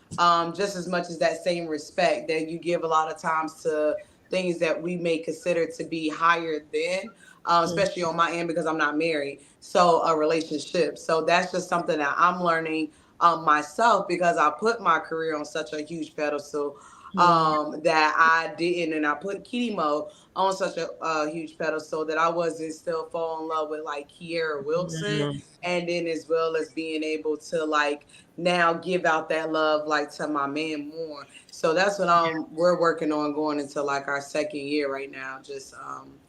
just as much as that same respect that you give a lot of times to things that we may consider to be higher than, especially on my end because I'm not married. So a relationship. So that's just something that I'm learning myself because I put my career on such a huge pedestal that I didn't, and I put Kitty Mo on such a huge pedestal that I wasn't still fall in love with like Kiera Wilson, and then as well as being able to like now give out that love like to my man more. So that's what we're working on going into like our second year right now, just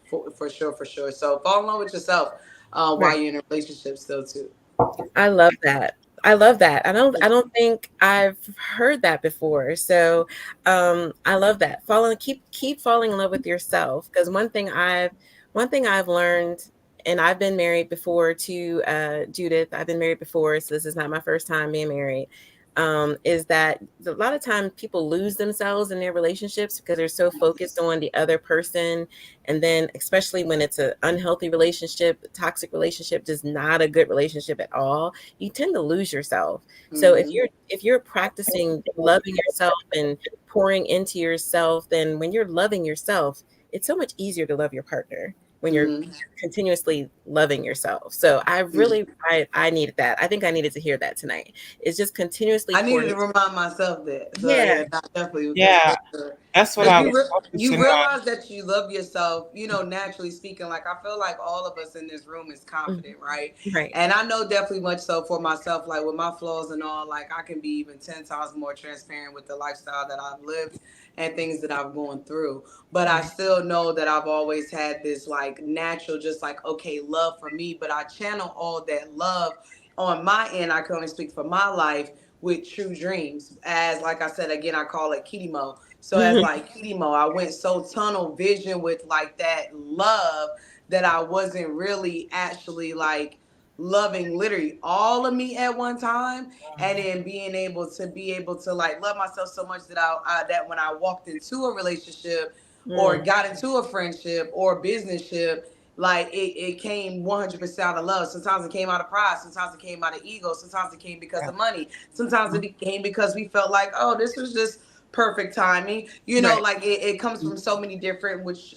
for sure. So fall in love with yourself while you're in a relationship still too. I love that. I love that. I don't think I've heard that before. So I love that. Keep falling in love with yourself. Because one thing I've learned, and I've been married before to Judith. I've been married before, so this is not my first time being married. Is that a lot of times people lose themselves in their relationships because they're so focused on the other person. And then especially when it's an unhealthy relationship, a toxic relationship, just not a good relationship at all, you tend to lose yourself. So if you're practicing loving yourself and pouring into yourself, then when you're loving yourself, it's so much easier to love your partner when you're continuously loving yourself. So I really, I needed that. I think I needed to hear that tonight. It's just continuously. I needed to remind myself that. So definitely. Yeah. That's what you realize that you love yourself, naturally speaking. Like I feel like all of us in this room is confident, right? Right. And I know definitely much so for myself, like with my flaws and all, like I can be even 10 times more transparent with the lifestyle that I've lived and things that I've gone through. But I still know that I've always had this like natural, just like, okay, love for me. But I channel all that love on my end. I can only speak for my life with true dreams. As like I said, again, I call it Kitty Mo. So as like Kitty Mo, I went so tunnel vision with like that love that I wasn't really actually like loving literally all of me at one time, and then being able to like love myself so much that that when I walked into a relationship or got into a friendship or businessship, like it came 100% out of love. Sometimes it came out of pride, sometimes it came out of ego, sometimes it came because of money, sometimes it came because we felt like, oh, this was just perfect timing, like it comes from so many different, which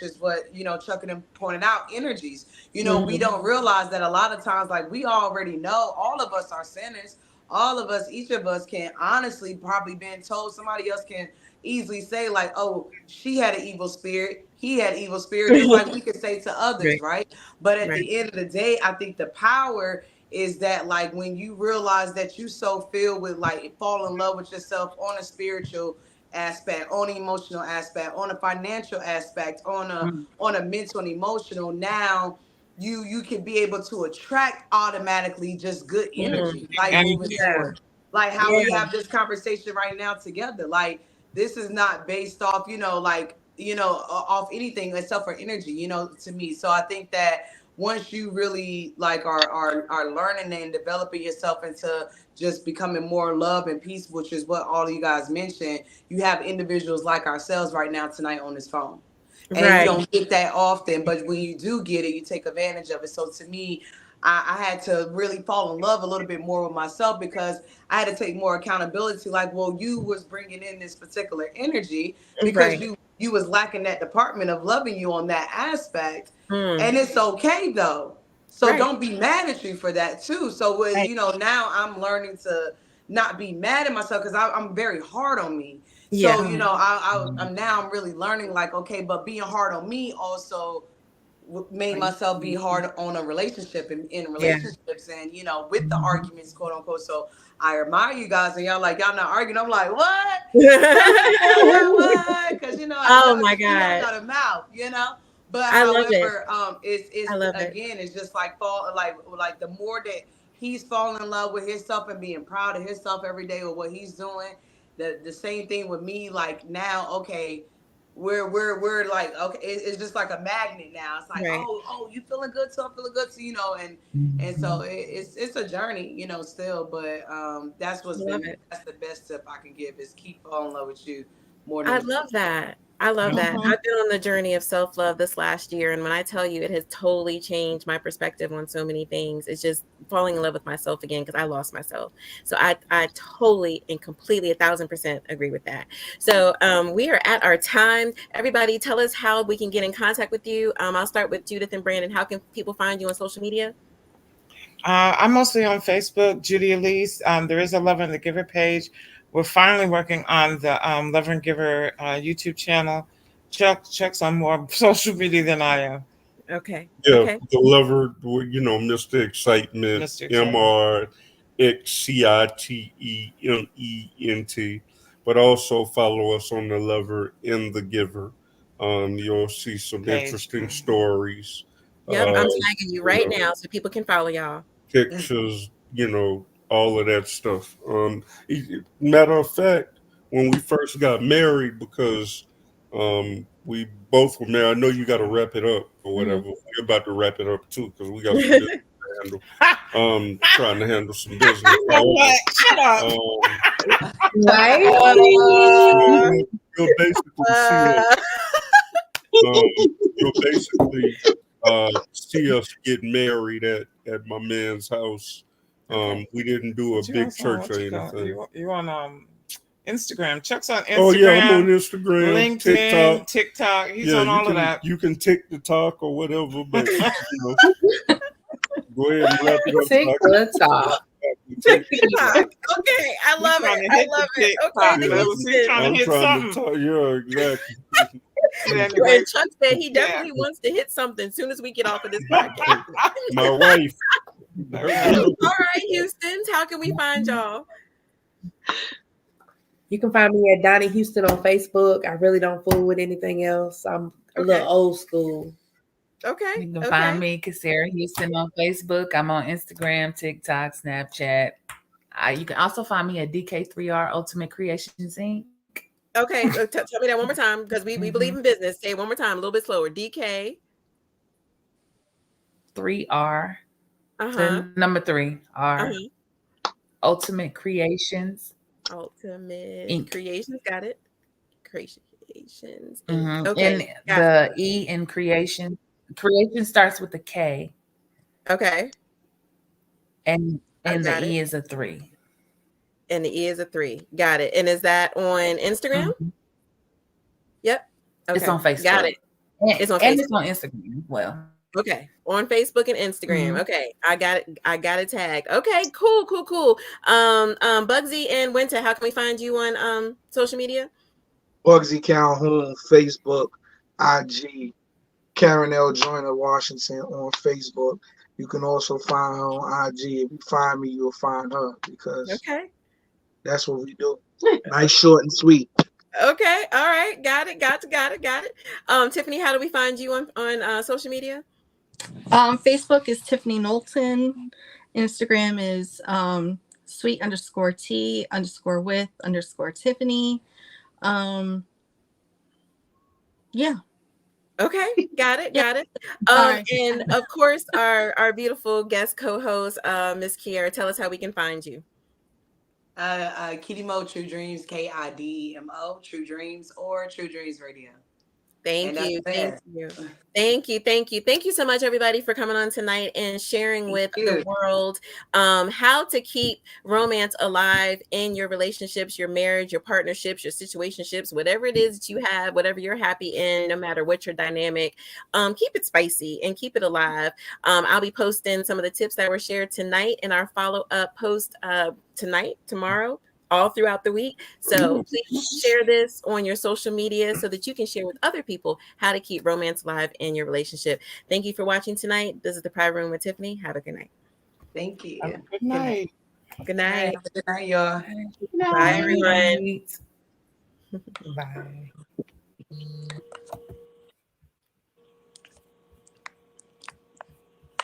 is what Chuck and them pointed out, energies. We don't realize that a lot of times, like we already know, all of us are sinners. All of us, each of us can honestly probably been told, somebody else can easily say like, oh, she had an evil spirit, he had evil spirit, just like we could say to others, right? But at the end of the day, I think the power is that like when you realize that you so filled with like fall in love with yourself on a spiritual aspect, on an emotional aspect, on a financial aspect, on a mental and emotional, now you can be able to attract automatically just good energy, like moving forward. Like how we have this conversation right now together. Like this is not based off, off anything except for energy, to me. So I think that once you really like are learning and developing yourself into just becoming more love and peace, which is what all of you guys mentioned, you have individuals like ourselves right now tonight on this phone. And you don't get that often, but when you do get it, you take advantage of it. So to me, I had to really fall in love a little bit more with myself, because I had to take more accountability. Like, well, you was bringing in this particular energy because you was lacking that department of loving you on that aspect. And it's okay though. So don't be mad at you for that too. So you know, now I'm learning to not be mad at myself, because I'm very hard on me. So, you know, I'm now really learning, like, okay, but being hard on me also made myself be hard on a relationship and in relationships, and, you know, with the arguments, quote unquote. So I admire you guys, and y'all like, y'all not arguing. I'm like, what? What? Because, you know, my you know, I God. got a mouth, you know. But I love however, it. it's I love it. again, it's just like like the more that he's falling in love with himself and being proud of himself every day with what he's doing. The same thing with me. Like now, okay, we're like, okay, it's just like a magnet now. It's like, oh, you feeling good, so I'm feeling good, so, you know, and so it's a journey, you know, still. But that's that's the best tip I can give, is keep falling in love with you more than I love that. I love that. I've been on the journey of self-love this last year, and when I tell you, it has totally changed my perspective on so many things. It's just falling in love with myself again, because I lost myself. So I totally and completely 1,000% agree with that. So we are at our time. Everybody, tell us how we can get in contact with you. I'll start with Judith and Brandon. How can people find you on social media? I'm mostly on Facebook, Judy Elise. There is a Love and the Giver page. We're finally working on the Love and Giver YouTube channel. Chuck's on more social media than I am. Okay. Yeah, okay. the lover, you know, Mr. Excitement, MrXcitement. But also follow us on the Lover and the Giver. You'll see some interesting stories. Yep, I'm tagging you right now so people can follow y'all. Pictures, you know, all of that stuff. Matter of fact, when we first got married, because we both were married. I know you got to wrap it up or whatever. We're about to wrap it up too, because we got some business to handle. Trying to handle some business. Shut up. You'll basically see us get married at my man's house. We didn't do a big church or anything. You on Instagram? Chuck's on Instagram. Oh yeah, I'm on Instagram, LinkedIn, TikTok. He's on all of that. You can tick the talk or whatever, but you know, go ahead and wrap it up. Tick the talk. Okay, I love it. I love it. Okay, trying to hit something. Yeah, exactly. And Chuck said he definitely wants to hit something as soon as we get off of this podcast. My wife. All right, Houston, how can we find y'all? You can find me at Donnie Houston on Facebook. I really don't fool with anything else. I'm a little old school. Okay. You can find me, Kasera Houston, on Facebook. I'm on Instagram, TikTok, Snapchat. You can also find me at DK3R Ultimate Creations Inc. Okay, tell me that one more time, because we believe in business. Say it one more time, a little bit slower. DK 3R. The number 3 R. Ultimate Creations. Ultimate Inc. Creations, got it. Creations. Okay. And the E in creation. Creation starts with a K. Okay. And the E is a 3. And the E is a 3. Got it. And is that on Instagram? Yep. Okay. It's on Facebook. Got it. It's on Facebook. And it's on Instagram as well. Okay. On Facebook and Instagram. Okay. I got it. I got it tagged. Okay, cool. Bugsy and Winter, how can we find you on social media? Bugsy Calhoun, Facebook, IG, Karen L. Joyner Washington on Facebook. You can also find her on IG. If you find me, you'll find her, because that's what we do. Nice, short, and sweet. Okay. All right. Got it. Tiffany, how do we find you on social media? Facebook is Tiffany Knowlton. Instagram is sweet_T_with_Tiffany. Yeah. Okay, got it. And of course, our beautiful guest co-host, Miss Kiera. Tell us how we can find you. Kitty Mo, True Dreams, KIDEMO, True Dreams, or True Dreams Radio. Thank And you. that's Thank it. you. Thank you. Thank you. Thank you so much, everybody, for coming on tonight and sharing with the world how to keep romance alive in your relationships, your marriage, your partnerships, your situationships, whatever it is that you have, whatever you're happy in, no matter what your dynamic. Keep it spicy and keep it alive. I'll be posting some of the tips that were shared tonight in our follow-up post tonight, tomorrow, all throughout the week. So please share this on your social media so that you can share with other people how to keep romance alive in your relationship. Thank you for watching tonight. This is the Private Room with Tiffany. Have a good night. Thank you. Good night. Good night. Have a good night, y'all. Bye, everyone. Bye.